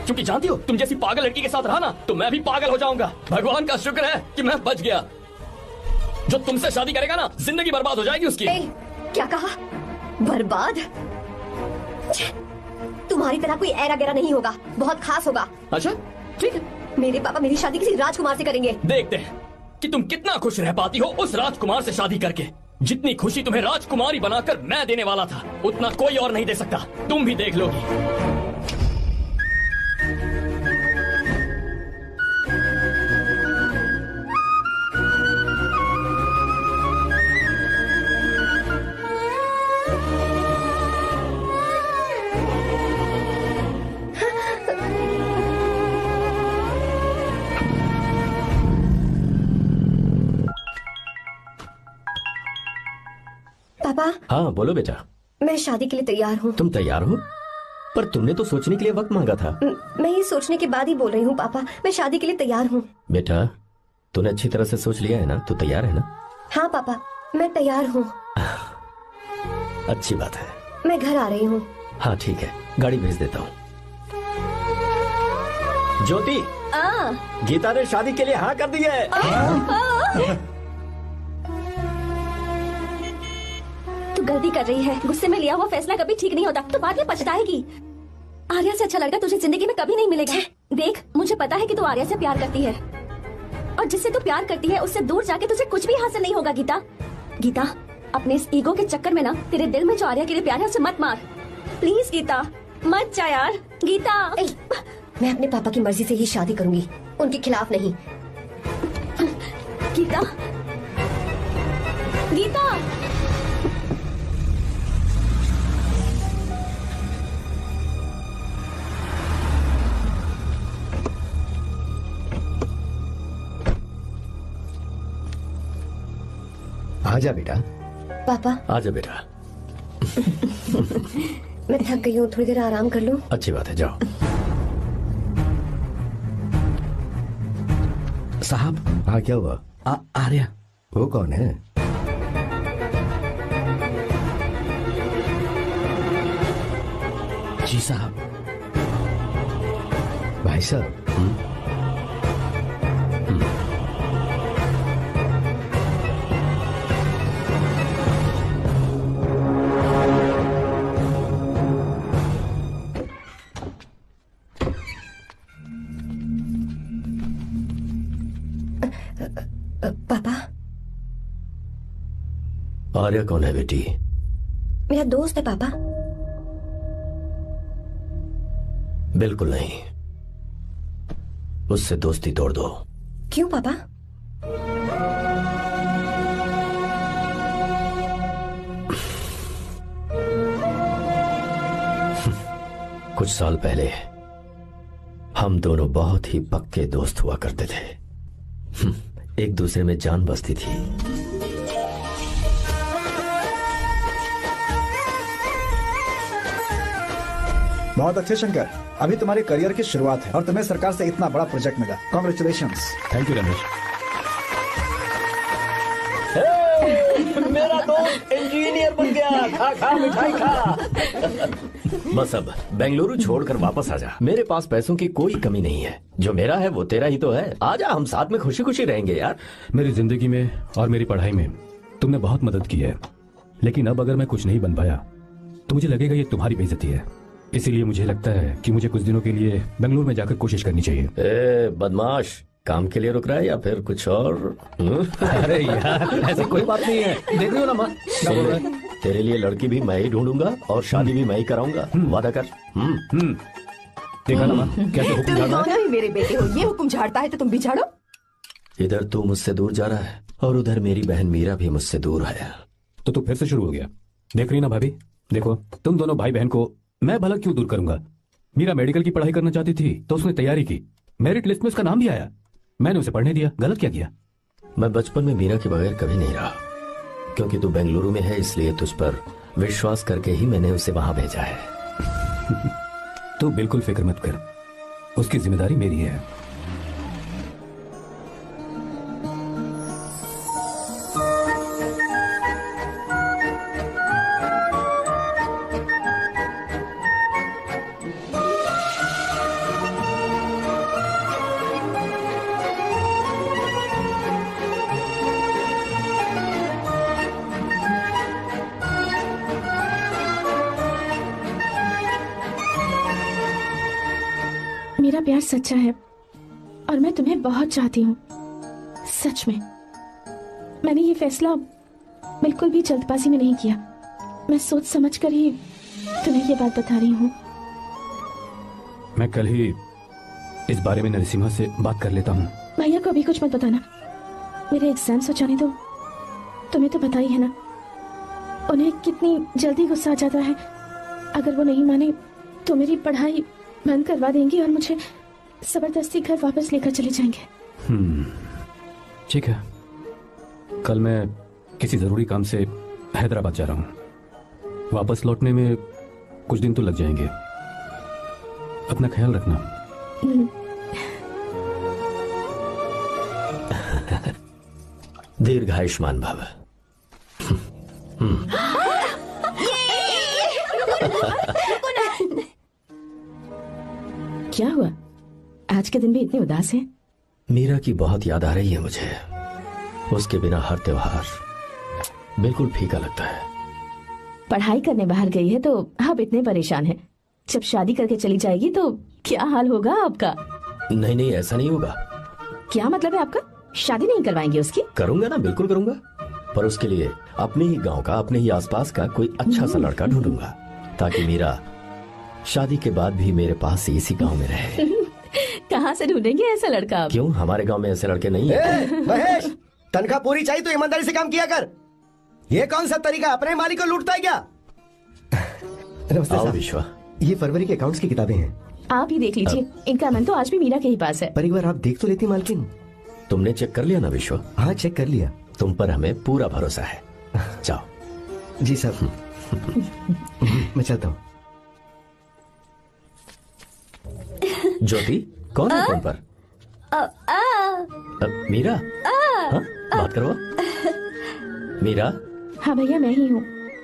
क्योंकि जानती हो, तुम जैसी पागल लड़की के साथ रहा ना, तो मैं भी पागल हो जाऊंगा। भगवान का शुक्र है कि मैं बच गया। जो तुमसे शादी करेगा ना, जिंदगी बर्बाद हो जाएगी उसकी। क्या कहा? बर्बाद? तुम्हारी तरह कोई ऐरा गैरा नहीं होगा, बहुत खास होगा। अच्छा ठीक है। मेरे पापा मेरी शादी किसी राजकुमार से करेंगे। देखते हैं कि तुम कितना खुश रह पाती हो उस राजकुमार से शादी करके। जितनी खुशी तुम्हें राजकुमारी बनाकर मैं देने वाला था, उतना कोई और नहीं दे सकता। तुम भी देख लोगी। पापा। हाँ बोलो बेटा। मैं शादी के लिए तैयार हूँ। तुम तैयार हो? पर तुमने तो सोचने के लिए वक्त मांगा था। मैं ये सोचने के बाद ही बोल रही हूँ पापा, मैं शादी के लिए तैयार हूँ। बेटा, तूने अच्छी तरह से सोच लिया है ना? तू तैयार है ना? हाँ पापा, मैं तैयार हूँ। अच्छी बात है। मैं घर आ रही हूँ। हाँ ठीक है, गाड़ी भेज देता हूँ। ज्योति, गीता ने शादी के लिए हाँ कर दी है। तू गलती कर रही है। गुस्से में लिया हुआ फैसला कभी ठीक नहीं होता, तो बाद में पछताएगी। आर्या से अच्छा लड़का तुझे जिंदगी में कभी नहीं मिलेगा। देख, मुझे पता है कि तू आर्या से प्यार करती है, और जिससे तू प्यार करती है उससे दूर जाके तुझे कुछ भी हासिल नहीं होगा। गीता, गीता, अपने इस ईगो के चक्कर में ना तेरे दिल में जो आर्या के लिए प्यार है उसे मत मार। प्लीज गीता, मत जा यार। गीता, मैं अपने पापा की मर्जी से ही शादी करूंगी, उनके खिलाफ नहीं। गीता, गीता। आजा बेटा। पापा। आजा बेटा। मैं थक गई हूँ, थोड़ी देर आराम कर लूँ। अच्छी बात है, जाओ। साहब। हाँ क्या हुआ? आर्या। वो कौन है? जी साहब। भाई साहब। पापा। आर्या कौन है बेटी? मेरा दोस्त है पापा। बिल्कुल नहीं, उससे दोस्ती तोड़ दो। क्यों पापा? कुछ साल पहले हम दोनों बहुत ही पक्के दोस्त हुआ करते थे। एक दूसरे में जान बसती थी। बहुत अच्छे शंकर, अभी तुम्हारे करियर की शुरुआत है और तुम्हें सरकार से इतना बड़ा प्रोजेक्ट मिला। कॉन्ग्रेचुलेशंस। Thank you Ramesh. मेरा दोस्त इंजीनियर बन गया। खा खा मिठाई खा। बस अब बेंगलुरु छोड़कर वापस आ जा। मेरे पास पैसों की कोई कमी नहीं है। जो मेरा है वो तेरा ही तो है। आजा, हम साथ में खुशी खुशी रहेंगे यार। मेरी जिंदगी में और मेरी पढ़ाई में तुमने बहुत मदद की है, लेकिन अब अगर मैं कुछ नहीं बन पाया तो मुझे लगेगा ये तुम्हारी बेइज्जती है। इसीलिए मुझे लगता है कि मुझे कुछ दिनों के लिए बेंगलुरु में जाकर कोशिश करनी चाहिए। बदमाश, काम के लिए रुक रहा है या फिर कुछ और? अरे यार, ऐसी कोई बात नहीं है। देख रही हो ना माँ, तेरे लिए लड़की भी मैं ही ढूंढूंगा और शादी भी मैं ही कराऊंगा। वादा कर। देखा ना माँ, कैसे हुक्म तुम झाड़ना है। दोनों ही मेरे बेटे हो। ये हुक्म झाड़ता है तो तुम भी झाड़ो। इधर तू मुझसे दूर जा रहा है और उधर मेरी बहन मीरा भी मुझसे दूर है। तो तू फिर से शुरू हो गया। देख रही ना भाभी, देखो तुम दोनों भाई बहन को मैं भला क्यों दूर करूंगा। मीरा मेडिकल की पढ़ाई करना चाहती थी तो उसने तैयारी की, मेरिट लिस्ट में उसका नाम भी आया, मैंने उसे पढ़ने दिया। गलत क्या किया? मैं बचपन में मीरा के बगैर कभी नहीं रहा, क्योंकि तू बेंगलुरु में है इसलिए तुझ पर विश्वास करके ही मैंने उसे वहां भेजा है। तू बिल्कुल फिक्र मत कर, उसकी जिम्मेदारी मेरी है। मेरा प्यार सच्चा है और मैं तुम्हें बहुत चाहती हूँ, सच में। मैंने ये फैसला बिल्कुल भी जल्दबाजी में नहीं किया। मैं सोच समझ कर ही तुम्हें ये बात बता रही हूँ। मैं कल ही इस बारे में नरसिम्हा से बात कर लेता हूँ। भैया को अभी कुछ मत बताना, मेरे एग्जाम्स हो जाने दो। तुम्हें तो पता ही है ना उन्हें कितनी जल्दी गुस्सा आ जाता है। अगर वो नहीं माने तो मेरी पढ़ाई बंद करवा देंगे और मुझे जबरदस्ती घर वापस लेकर चले जाएंगे। ठीक है, कल मैं किसी जरूरी काम से हैदराबाद जा रहा हूँ। वापस लौटने में कुछ दिन तो लग जाएंगे। अपना ख्याल रखना। दीर्घायुष्मान भव। क्या हुआ, आज के दिन भी इतने उदास हैं? मीरा की बहुत याद आ रही है मुझे। उसके बिना हर त्योहार बिल्कुल फीका लगता है। पढ़ाई करने बाहर गई है तो आप इतने परेशान हैं। जब शादी करके चली जाएगी तो क्या हाल होगा आपका? नहीं नहीं, ऐसा नहीं होगा। क्या मतलब है आपका? शादी नहीं करवाएंगे उसकी? करूंगा ना, बिल्कुल करूंगा, पर उसके लिए अपने ही गांव का, अपने ही आसपास का कोई अच्छा सा लड़का ढूंढूंगा ताकि मीरा शादी के बाद भी मेरे पास ही इसी गांव में रहे। कहाँ से ढूंढेंगे ऐसा लड़का आप? क्यों, हमारे गांव में ऐसे लड़के नहीं है? महेश, तनख्वाह पूरी चाहिए तो ईमानदारी से काम किया कर। ये कौन सा तरीका, अपने मालिक को लूटता है क्या? नमस्ते साहब। विश्वा, ये फरवरी के अकाउंट्स की किताबें हैं। आप ही देख लीजिए, इनका मन तो आज भी मीरा के ही पास है। पर एक बार आप देख तो लेती मालकिन। तुमने चेक कर लिया ना विश्वा? हाँ, चेक कर लिया। तुम पर हमें पूरा भरोसा है। जाओ। जी साहब। मैं चलता हूँ। ज्योति, कौन है फोन पर? मीरा? हाँ? बात करो। मीरा? हाँ भैया, मैं ही हूँ।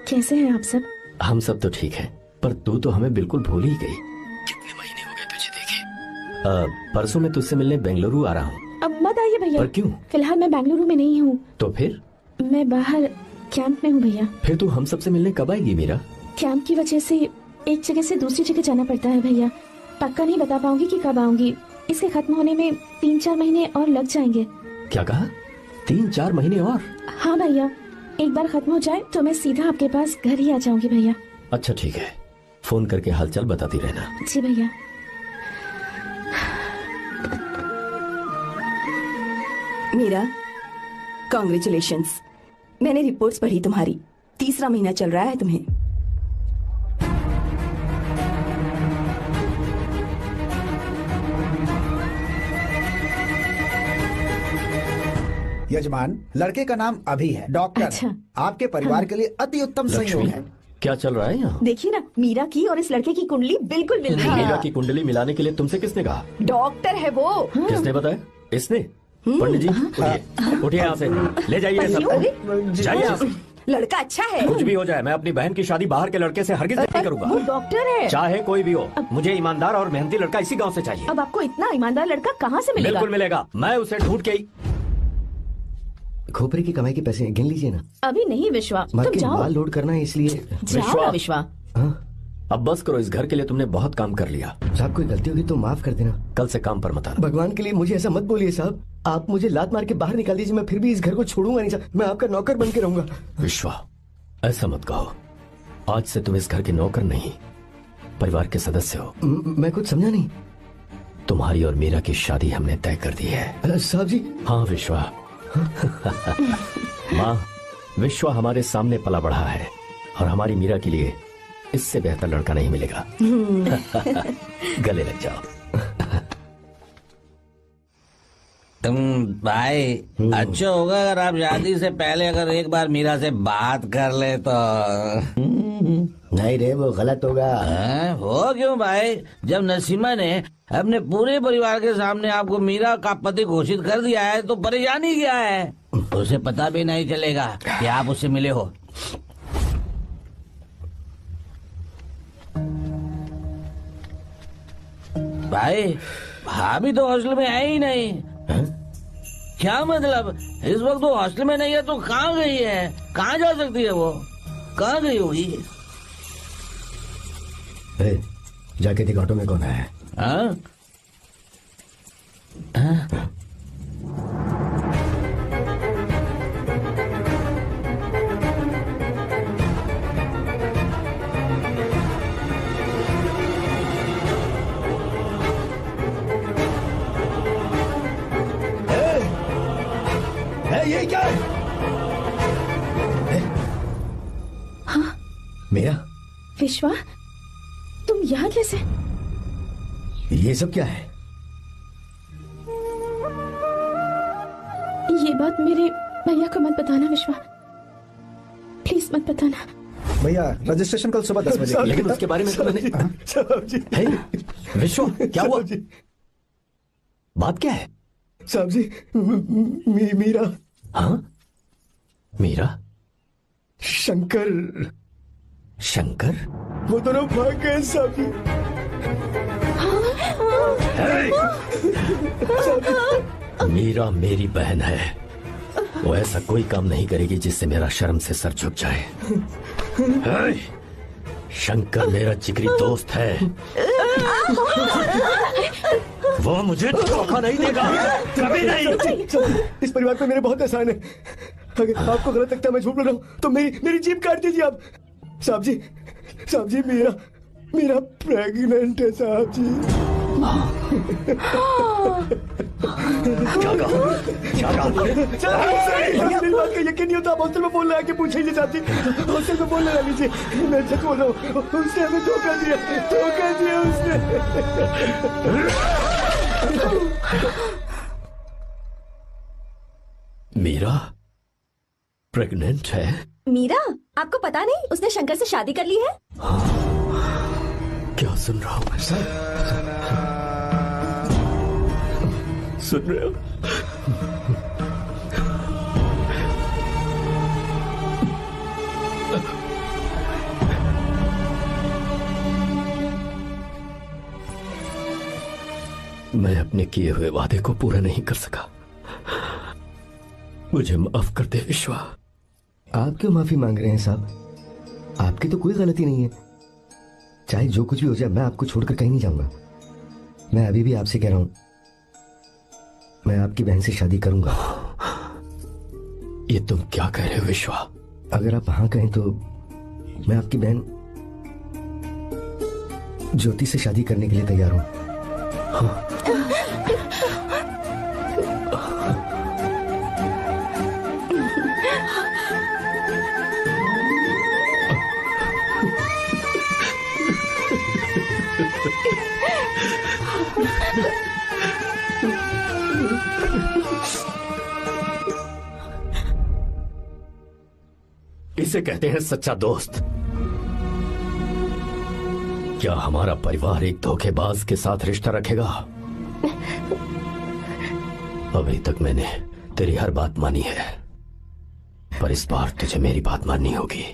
कैसे हैं आप सब? हम सब तो ठीक हैं, पर तू तो हमें बिल्कुल भूल ही गई। कितने महीने हो गए तुझे देखे। परसों मैं तुझसे मिलने बेंगलुरु आ रहा हूँ। अब मत आइए भैया। पर क्यों? फिलहाल मैं बेंगलुरु में नहीं हूँ। तो फिर? मैं बाहर कैंप में हूँ भैया। फिर तू हम सबसे मिलने कब आएगी मीरा? कैंप की वजह से एक जगह से दूसरी जगह जाना पड़ता है भैया। पक्का नहीं बता पाऊंगी कि कब आऊंगी। इसके खत्म होने में 3-4 महीने और लग जाएंगे। क्या कहा? 3-4 महीने और? हाँ भैया, एक बार खत्म हो जाए तो मैं सीधा आपके पास घर ही आ जाऊंगी भैया। अच्छा ठीक है, फोन करके हालचाल बताती रहना। जी भैया। मीरा, कॉन्ग्रेचुलेशंस। मैंने रिपोर्ट्स पढ़ी तुम्हारी। 3रा महीना चल रहा है तुम्हें। यजमान, लड़के का नाम अभी है, डॉक्टर। अच्छा। आपके परिवार के लिए अति उत्तम संयोग है। क्या चल रहा है यहाँ? देखिए ना, मीरा की और इस लड़के की कुंडली बिल्कुल मिल रही मीरा है। की कुंडली मिलाने के लिए तुमसे किसने कहा? डॉक्टर है वो। किसने बताया? इसने? पंडित जी उठिए, उठिए यहाँ से, ले जाइए अरे, सब, जाइए यहाँ से। लड़का अच्छा है। कुछ भी हो जाए, मैं अपनी बहन की शादी बाहर के लड़के से हरगिज नहीं करूंगा। वो डॉक्टर है। चाहे कोई भी हो, मुझे ईमानदार और मेहनती लड़का इसी गांव से चाहिए। अब आपको इतना ईमानदार लड़का कहाँ से मिलेगा? बिल्कुल मिलेगा, मैं उसे ढूंढ के खोपरे की कमाई के पैसे गिन लीजिए ना। अभी नहीं विश्वा, तुम मार्केट जाओ। माल लोड करना है इसलिए। जाओ ना विश्वा। अब बस करो, इस घर के लिए तुमने बहुत काम कर लिया। साहब कोई गलती होगी तो माफ कर देना। कल से काम पर मत आना। भगवान के लिए मुझे ऐसा मत बोलिए साहब, आप मुझे लात मार के बाहर निकाल दीजिए, मैं फिर भी इस घर को छोड़ूंगा नहीं साहब, मैं आपका नौकर बन के रहूंगा। विश्वा, ऐसा मत कहो, आज से तुम इस घर के नौकर नहीं, परिवार के सदस्य हो। मैं कुछ समझा नहीं। तुम्हारी और मीरा की शादी हमने तय कर दी है। साहब जी। हाँ विश्वा। माँ, विश्वा हमारे सामने पला बढ़ा है और हमारी मीरा के लिए इससे बेहतर लड़का नहीं मिलेगा। गले लग जाओ। तुम भाई, अच्छा होगा अगर आप शादी से पहले अगर एक बार मीरा से बात कर ले तो। नहीं रे, वो गलत होगा। हो क्यों भाई? जब नसीमा ने अपने पूरे परिवार के सामने आपको मीरा का पति घोषित कर दिया है तो परेशानी क्या है? उसे पता भी नहीं चलेगा कि आप उससे मिले हो। भाई, भाभी तो हॉस्टल में है ही नहीं। क्या मतलब? इस वक्त वो हॉस्टल में नहीं है तो कहाँ गई है? कहाँ जा सकती है वो? कहाँ गई होगी? जाके देख ऑटो में कौन आया है। हाँ? ये क्या है? हाँ? मीरा, विश्वा, तुम यहाँ कैसे? ये सब क्या है? ये बात मेरे भैया को मत बताना विश्वा, प्लीज मत बताना। भैया, रजिस्ट्रेशन कल सुबह 10 बजे। लेकिन उसके बारे में तो मैंने। विश्व, क्या हुआ? बात क्या है? साहब जी, मीरा। हाँ? मीरा? शंकर। शंकर? वो दोनों भाग गए साहब जी। मीरा मेरी बहन है, वो ऐसा कोई काम नहीं करेगी जिससे मेरा शर्म से सर झुक जाए। शंकर मेरा जिगरी दोस्त है, वो मुझे धोखा नहीं देगा, कभी नहीं। इस परिवार पे मेरे बहुत एहसान है, अगर आपको गलत लगता है मैं झूठ बोल रहा हूँ तो मेरी जीभ काट दीजिए आप। साहब जी मेरा प्रेग्नेंट है साहब जी। क्या कहा तूने? मेरी बात का यकीन नहीं होता, आप हॉस्टल में फोन लगा के पूछिए साहब जी, हॉस्टल में फोन लगा लीजिए। मैं सच बोल रहा हूँ, उसने हमें धोखा दिया उसने। मीरा प्रेग्नेंट है? मीरा, आपको पता नहीं उसने शंकर से शादी कर ली है? क्या सुन रहा हूँ मैं? सुन रहे हो? मैं अपने किए हुए वादे को पूरा नहीं कर सका, मुझे माफ कर दे विश्वा। आप क्यों माफी मांग रहे हैं साहब? आपकी तो कोई गलती नहीं है, चाहे जो कुछ भी हो जाए मैं आपको छोड़कर कहीं नहीं जाऊंगा। मैं अभी भी आपसे कह रहा हूं, मैं आपकी बहन से शादी करूंगा। ये तुम क्या कह रहे हो विश्वा? अगर आप हाँ कहें तो मैं आपकी बहन ज्योति से शादी करने के लिए तैयार हूं। हाँ। इसे कहते हैं सच्चा दोस्त। क्या हमारा परिवार एक धोखेबाज के साथ रिश्ता रखेगा? अभी तक मैंने तेरी हर बात मानी है, पर इस बार तुझे मेरी बात माननी होगी।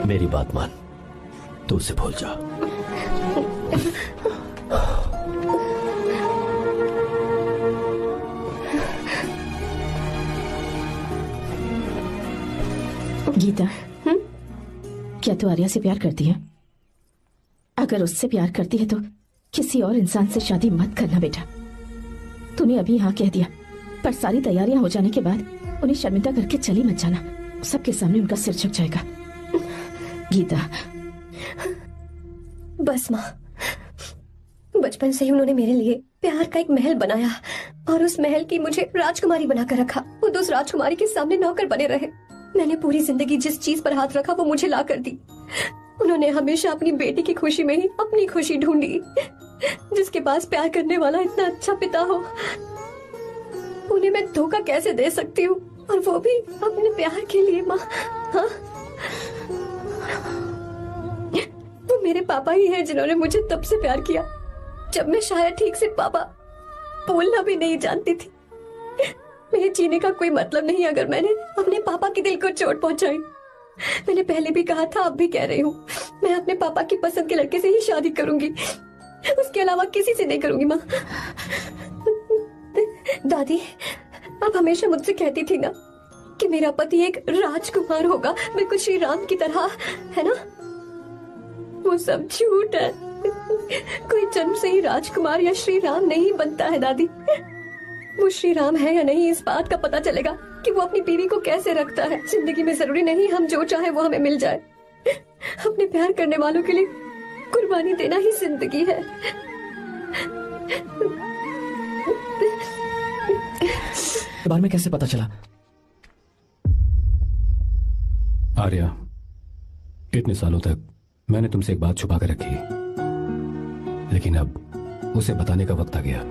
मेरी बात मान, तू उसे भूल जा। गीता, क्या तू आर्या से प्यार करती है? अगर उससे प्यार करती है तो किसी और इंसान से शादी मत करना बेटा। तूने अभी हाँ कह दिया, पर सारी तैयारियां हो जाने के बाद उन्हें शर्मिंदा करके चली मत जाना, सबके सामने उनका सिर झुक जाएगा। गीता। बस माँ, बचपन से ही उन्होंने मेरे लिए प्यार का एक महल बनाया और उस महल की मुझे राजकुमारी बनाकर रखा। वो उस राजकुमारी के सामने नौकर बने रहे। मैंने पूरी जिंदगी जिस चीज पर हाथ रखा वो मुझे ला कर दी। उन्होंने हमेशा अपनी बेटी की खुशी में ही अपनी खुशी ढूंढी। जिसके पास प्यार करने वाला इतना अच्छा पिता हो, उन्हें मैं धोखा कैसे दे सकती हूँ, और वो भी अपने प्यार के लिए। माँ, हाँ, वो मेरे पापा ही हैं जिन्होंने मुझे तब से प्यार किया जब मैं शायद ठीक से पापा बोलना भी नहीं जानती थी। मेरे जीने का कोई मतलब नहीं अगर मैंने अपने पापा के दिल को चोट पहुंचाई। मैंने पहले भी कहा था, अब भी कह रही हूँ, मैं अपने पापा की पसंद के लड़के से ही शादी करूंगी, उसके अलावा किसी से नहीं करूंगी। माँ, दादी आप हमेशा मुझसे कहती थी ना कि मेरा पति एक राजकुमार होगा, बिल्कुल श्री राम की तरह, है ना? वो सब झूठ है। कोई जन्म से ही राजकुमार या श्री राम नहीं बनता है दादी। वो श्री राम है या नहीं, इस बात का पता चलेगा कि वो अपनी बीवी को कैसे रखता है। जिंदगी में जरूरी नहीं हम जो चाहे वो हमें मिल जाए। अपने प्यार करने वालों के लिए कुर्बानी देना ही जिंदगी है। बारे में कैसे पता चला? आर्या, इतने सालों तक मैंने तुमसे एक बात छुपा कर रखी, लेकिन अब उसे बताने का वक्त आ गया।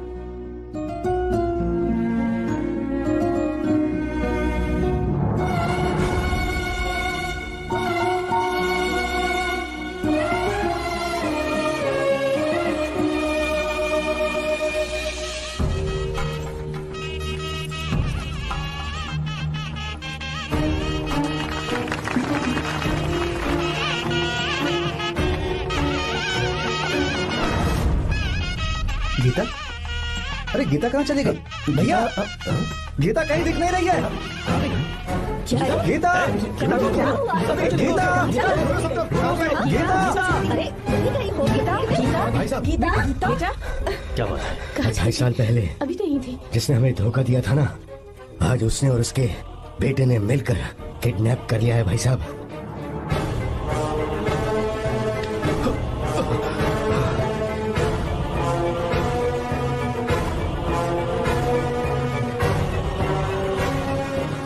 गीता? अरे गीता कहाँ चली गई? भैया, गीता कहीं दिख नहीं रही है। गीता, भाई साहब, क्या बात है? 2.5 साल पहले अभी तो यही थी। जिसने हमें धोखा दिया था ना, आज उसने और उसके बेटे ने मिलकर किडनैप कर लिया है भाई साहब।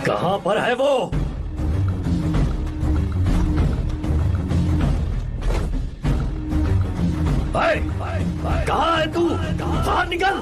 कहां पर है वो? कहां है तू? बाहर निकल!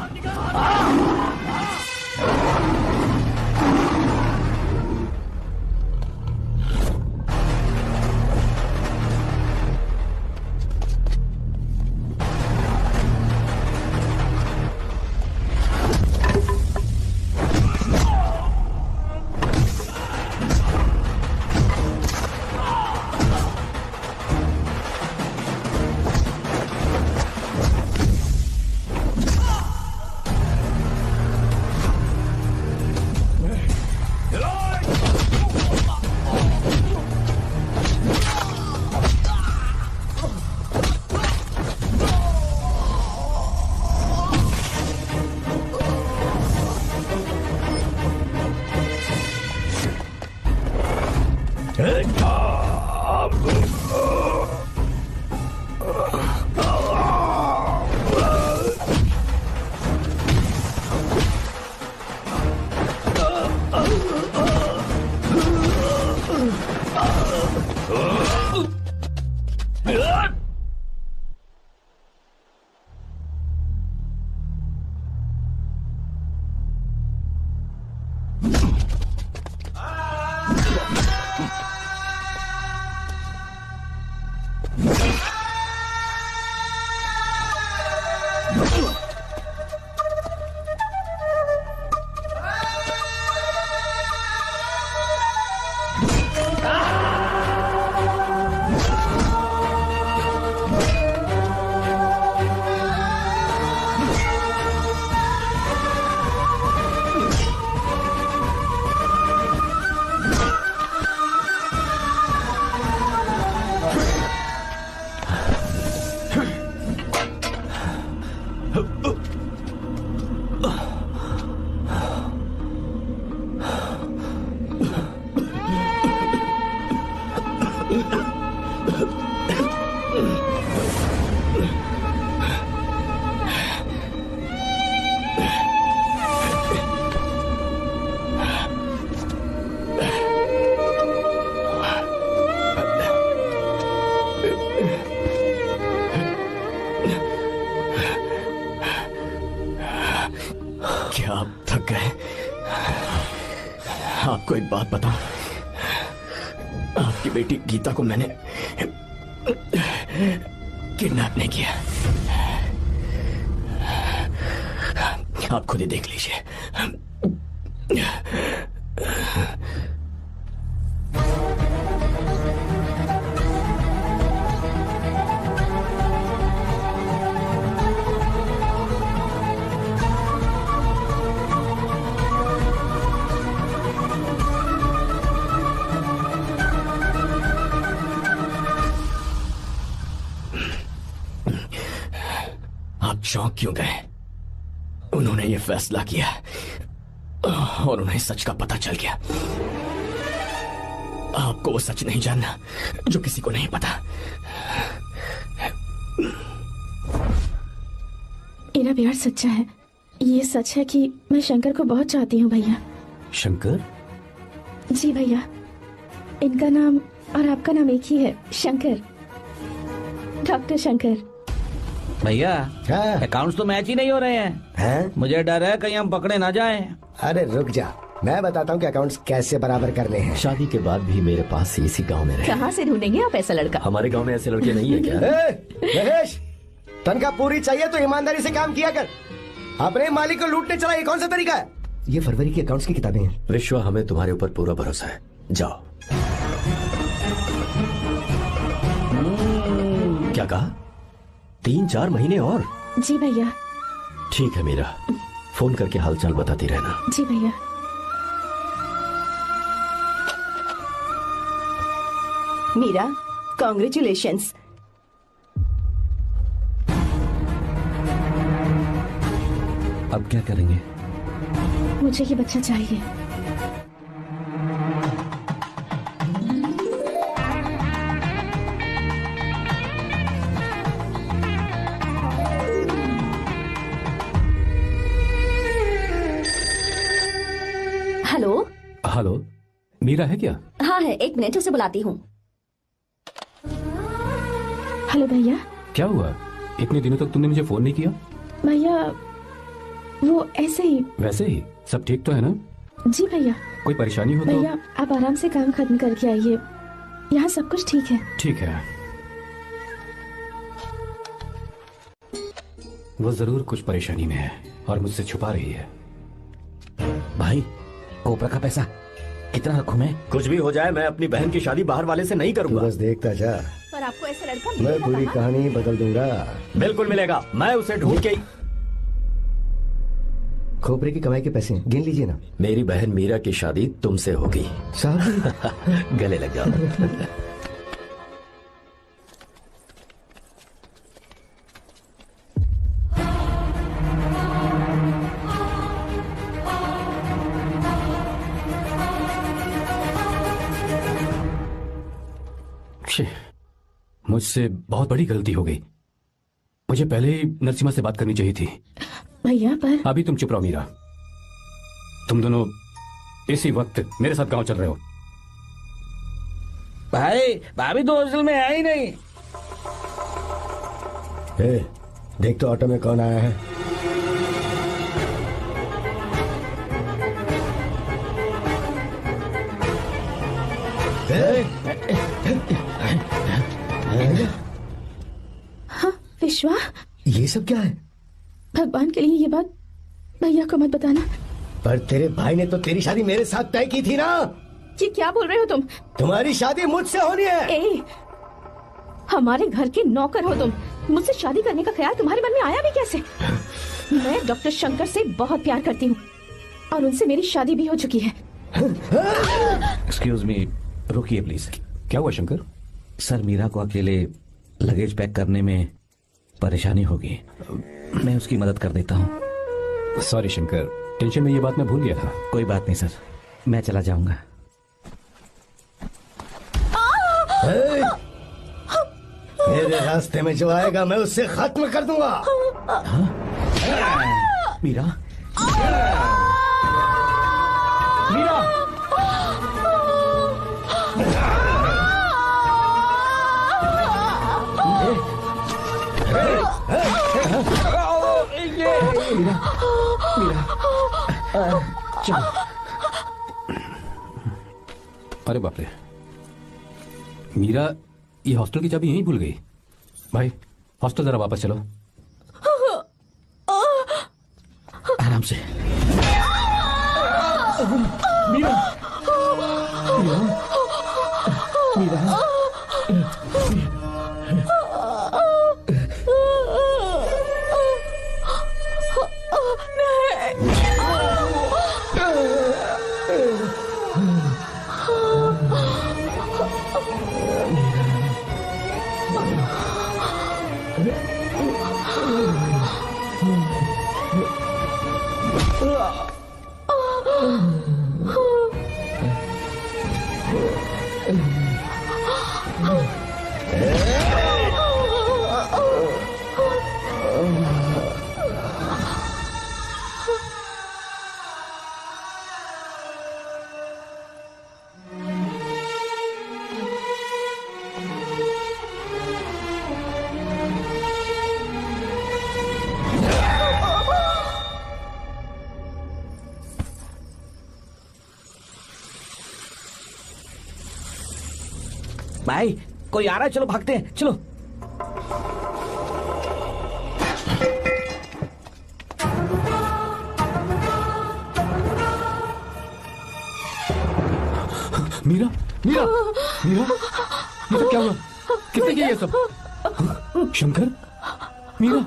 क्या आप थक गए? आपको एक बात बताऊं, आपकी बेटी गीता को मैंने किडनैप नहीं किया। आप खुद ही देख लीजिए। आप चौंक क्यों गए? उन्होंने ये फैसला किया और उन्हें सच का पता चल गया। आपको वो सच नहीं जानना जो किसी को नहीं पता। मेरा प्यार सच्चा है। ये सच है कि मैं शंकर को बहुत चाहती हूँ भैया। शंकर? जी भैया, इनका नाम और आपका नाम एक ही है, शंकर, डॉक्टर शंकर। भैया अकाउंट्स तो मैच ही नहीं हो रहे हैं। मुझे डर है कहीं हम पकड़े ना जाएं। अरे रुक जा, मैं बताता हूँ कि अकाउंट्स कैसे बराबर करने हैं। शादी के बाद भी मेरे पास इसी गांव में रहे। कहाँ से ढूंढेंगे आप ऐसा लड़का? हमारे गांव में ऐसे लड़के नहीं है क्या? महेश, तनख्वाह पूरी चाहिए तो ईमानदारी से काम किया कर। अपने मालिक को लूटने चला, ये कौन सा तरीका है? ये फरवरी की अकाउंट्स की किताबें हैं। विश्वा, हमें तुम्हारे ऊपर पूरा भरोसा है। जाओ। क्या कहा? 3-4 महीने और? जी भैया। ठीक है मीरा, फोन करके हालचाल बताती रहना। जी भैया। मीरा, कॉन्ग्रेचुलेशंस। अब क्या करेंगे? मुझे ये बच्चा चाहिए। हेलो। हेलो, मीरा है क्या? हाँ है, एक मिनट, उसे बुलाती हूँ। हेलो भैया। क्या हुआ? इतने दिनों तक तुमने मुझे फोन नहीं किया? भैया वो ऐसे ही। वैसे ही? सब ठीक तो है ना? जी भैया। कोई परेशानी हो तो? भैया आप आराम से काम खत्म करके आइए, यहाँ सब कुछ ठीक है। ठीक है। वो जरूर कुछ परेशानी में है और मुझसे छुपा रही है। भाई, कोबरा का पैसा कितना रखूं मैं? कुछ भी हो जाए, मैं अपनी बहन की शादी बाहर वाले से नहीं करूंगा। बस देखता जा, पर आपको ऐसा लड़का मैं पूरी कहानी ही बदल दूंगा। बिल्कुल मिलेगा, मैं उसे ढूंढ के। खोपरे की कमाई के पैसे गिन लीजिए ना। मेरी बहन मीरा की शादी तुमसे होगी। साहब गले लग जाओ। मुझसे बहुत बड़ी गलती हो गई। मुझे पहले ही नरसिम्हा से बात करनी चाहिए थी। भैया पर अभी तुम चुप रहो मीरा। तुम दोनों इसी वक्त मेरे साथ गांव चल रहे हो। भाई, भाभी तो हॉस्टल में है ही नहीं। देख तो ऑटो में कौन आया है। विश्वा, ये सब क्या है? भगवान के लिए ये बात भैया को मत बताना। पर तेरे भाई ने तो तेरी शादी मेरे साथ तय की थी ना। ये क्या बोल रहे हो तुम? तुम्हारी शादी मुझसे होनी है। ए, हमारे घर के नौकर हो तुम, मुझसे शादी करने का ख्याल तुम्हारे मन में आया भी कैसे? मैं डॉक्टर शंकर से बहुत प्यार करती हूँ और उनसे मेरी शादी भी हो चुकी है। एक्सक्यूज मी, रुकिए प्लीज। क्या हुआ शंकर? सर, मीरा को अकेले लगेज पैक करने में परेशानी होगी, मैं उसकी मदद कर देता हूँ। सॉरी शंकर, टेंशन में ये बात मैं भूल गया था। कोई बात नहीं सर, मैं चला जाऊंगा। मेरे रास्ते में जो आएगा मैं उससे खत्म कर दूंगा। मीरा, मीरा, चलो। अरे बाप रे, मीरा ये हॉस्टल की चाबी यहीं भूल गई। भाई हॉस्टल जरा वापस चलो। आराम से। मीरा, मीरा, मीरा, भाई कोई आ रहा है, चलो भागते हैं, चलो। मीरा, मीरा, मीरा, ये सब क्या हुआ? किसने किया ये सब? शंकर, मीरा,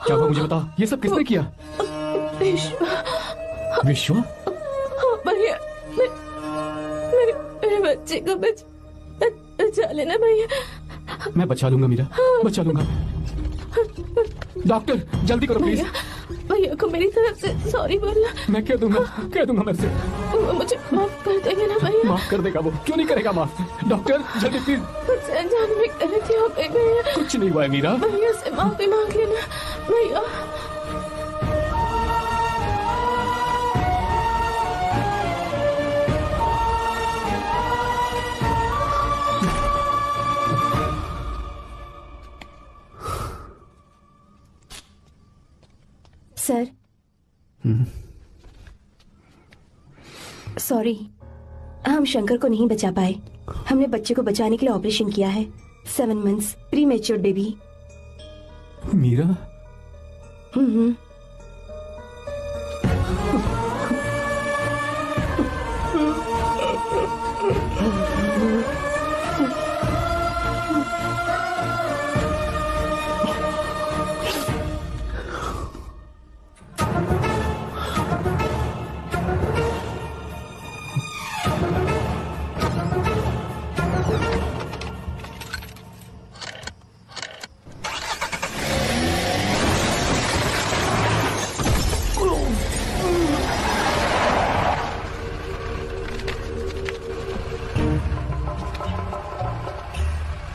क्या हुआ मुझे बताओ, ये सब किसने किया? विश्वा, विश्वा? भैया, मेरे बच्चे को बचा लेना भैया। मैं बचा लूंगा मीरा, बचा लूंगा। डॉक्टर जल्दी करो प्लीज। भैया को मेरी तरफ से सॉरी बोलना। मैं कह दूंगा मैं से। वो मुझे माफ कर देंगे ना भैया? माफ कर देगा वो, क्यों नहीं करेगा माफ? डॉक्टर जल्दी प्लीज। कुछ अनजाने में गलती हो गई भैया। कुछ नहीं हुआ है मीरा। भैया से माफी मांग लेना भैया। सर, सॉरी, हम शंकर को नहीं बचा पाए। हमने बच्चे को बचाने के लिए ऑपरेशन किया है। 7 months premature baby. Meera?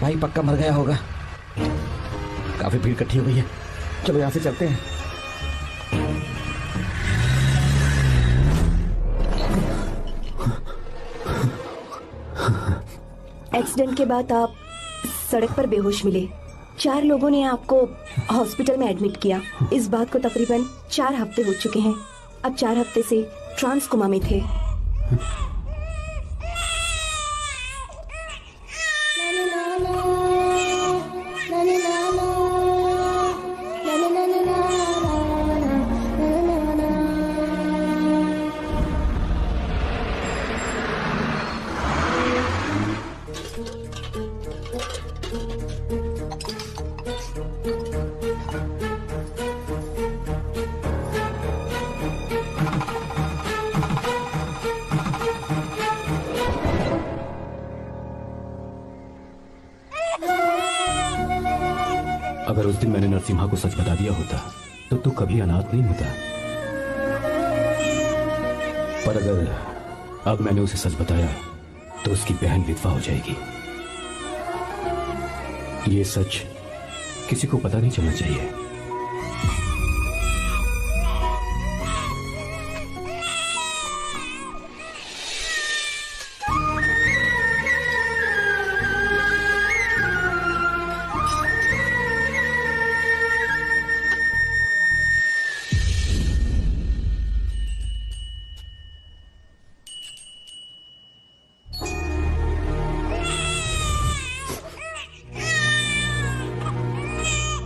भाई पक्का मर गया होगा। काफी भीड़ इकट्ठी हो गई है, चलो यहाँ से चलते हैं। एक्सीडेंट के बाद आप सड़क पर बेहोश मिले। 4 लोगों ने आपको हॉस्पिटल में एडमिट किया। इस बात को तकरीबन 4 हफ्ते हो चुके हैं। अब 4 हफ्ते से ट्रांस कोमा में थे। अगर उस दिन मैंने नरसिम्हा को सच बता दिया होता तो तू कभी अनाथ नहीं होता। पर अगर अब मैंने उसे सच बताया तो उसकी बहन विधवा हो जाएगी। ये सच किसी को पता नहीं चलना चाहिए।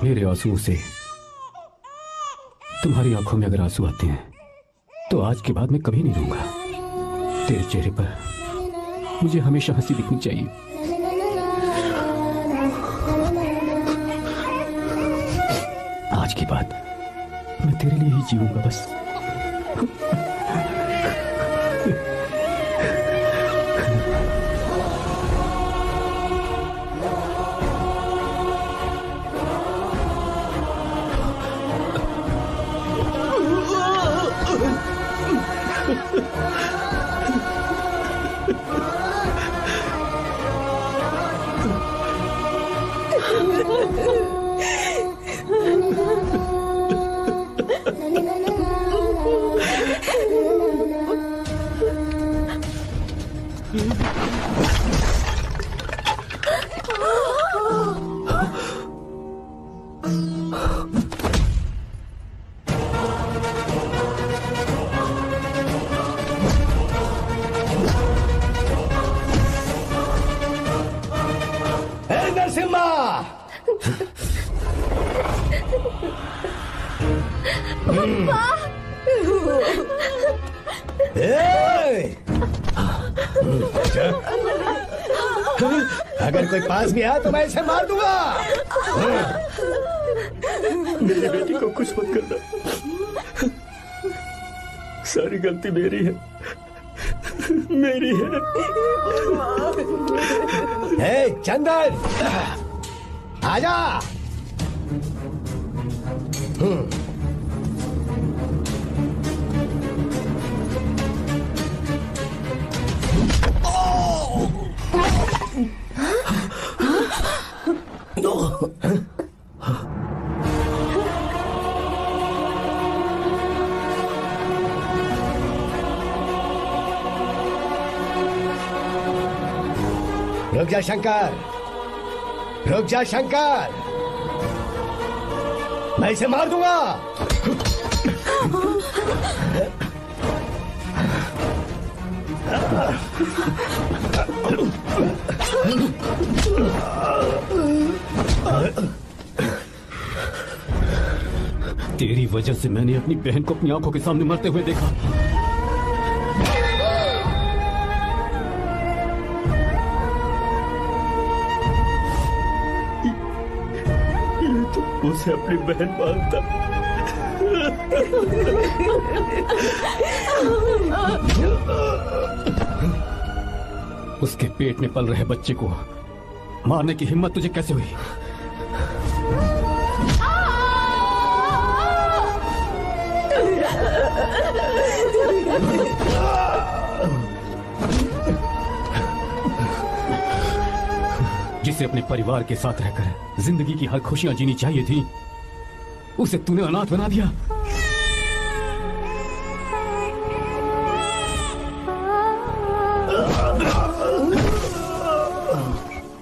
मेरे आंसुओं से तुम्हारी आंखों में अगर आंसू आते हैं तो आज के बाद मैं कभी नहीं रोऊंगा। तेरे चेहरे पर मुझे हमेशा हंसी दिखनी चाहिए। आज के बाद मैं तेरे लिए ही जीऊंगा बस। अगर कोई पास भी आया तो मैं इसे मार दूंगा। मेरी बेटी को कुछ मत करना। सारी गलती मेरी है, मेरी है। हे चंदन, आजा। रुक जा शंकर, रुक जा शंकर, मैं इसे मार दूंगा। तेरी वजह से मैंने अपनी बहन को अपनी आंखों के सामने मरते हुए देखा। ये तो उसे अपनी बहन मानता। उसके पेट में पल रहे बच्चे को मारने की हिम्मत तुझे कैसे हुई? जिसे अपने परिवार के साथ रहकर जिंदगी की हर खुशियां जीनी चाहिए थी, उसे तूने अनाथ बना दिया।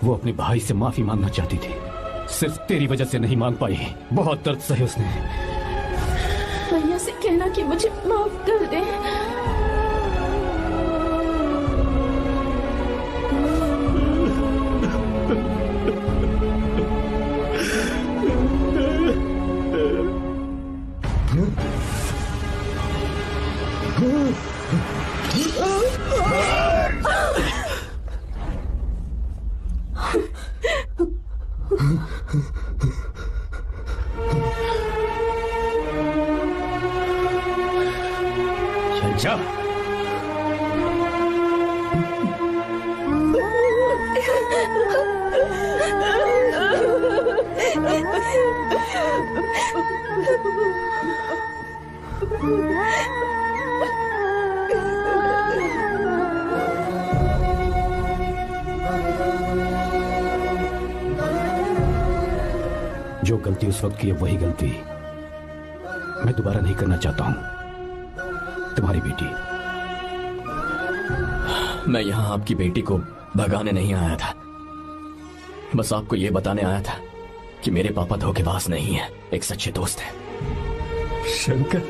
वो अपने भाई से माफी मांगना चाहती थी, सिर्फ तेरी वजह से नहीं मांग पाई। बहुत दर्द सहे उसने। भैया से कहना कि मुझे माफ कर दे। जा जो गलती उस वक्त की है वही गलती मैं दोबारा नहीं करना चाहता हूं। तुम्हारी बेटी। मैं यहाँ आपकी बेटी को भगाने नहीं आया था, बस आपको ये बताने आया था कि मेरे पापा धोखेबाज नहीं है, एक सच्चे दोस्त है। शंकर,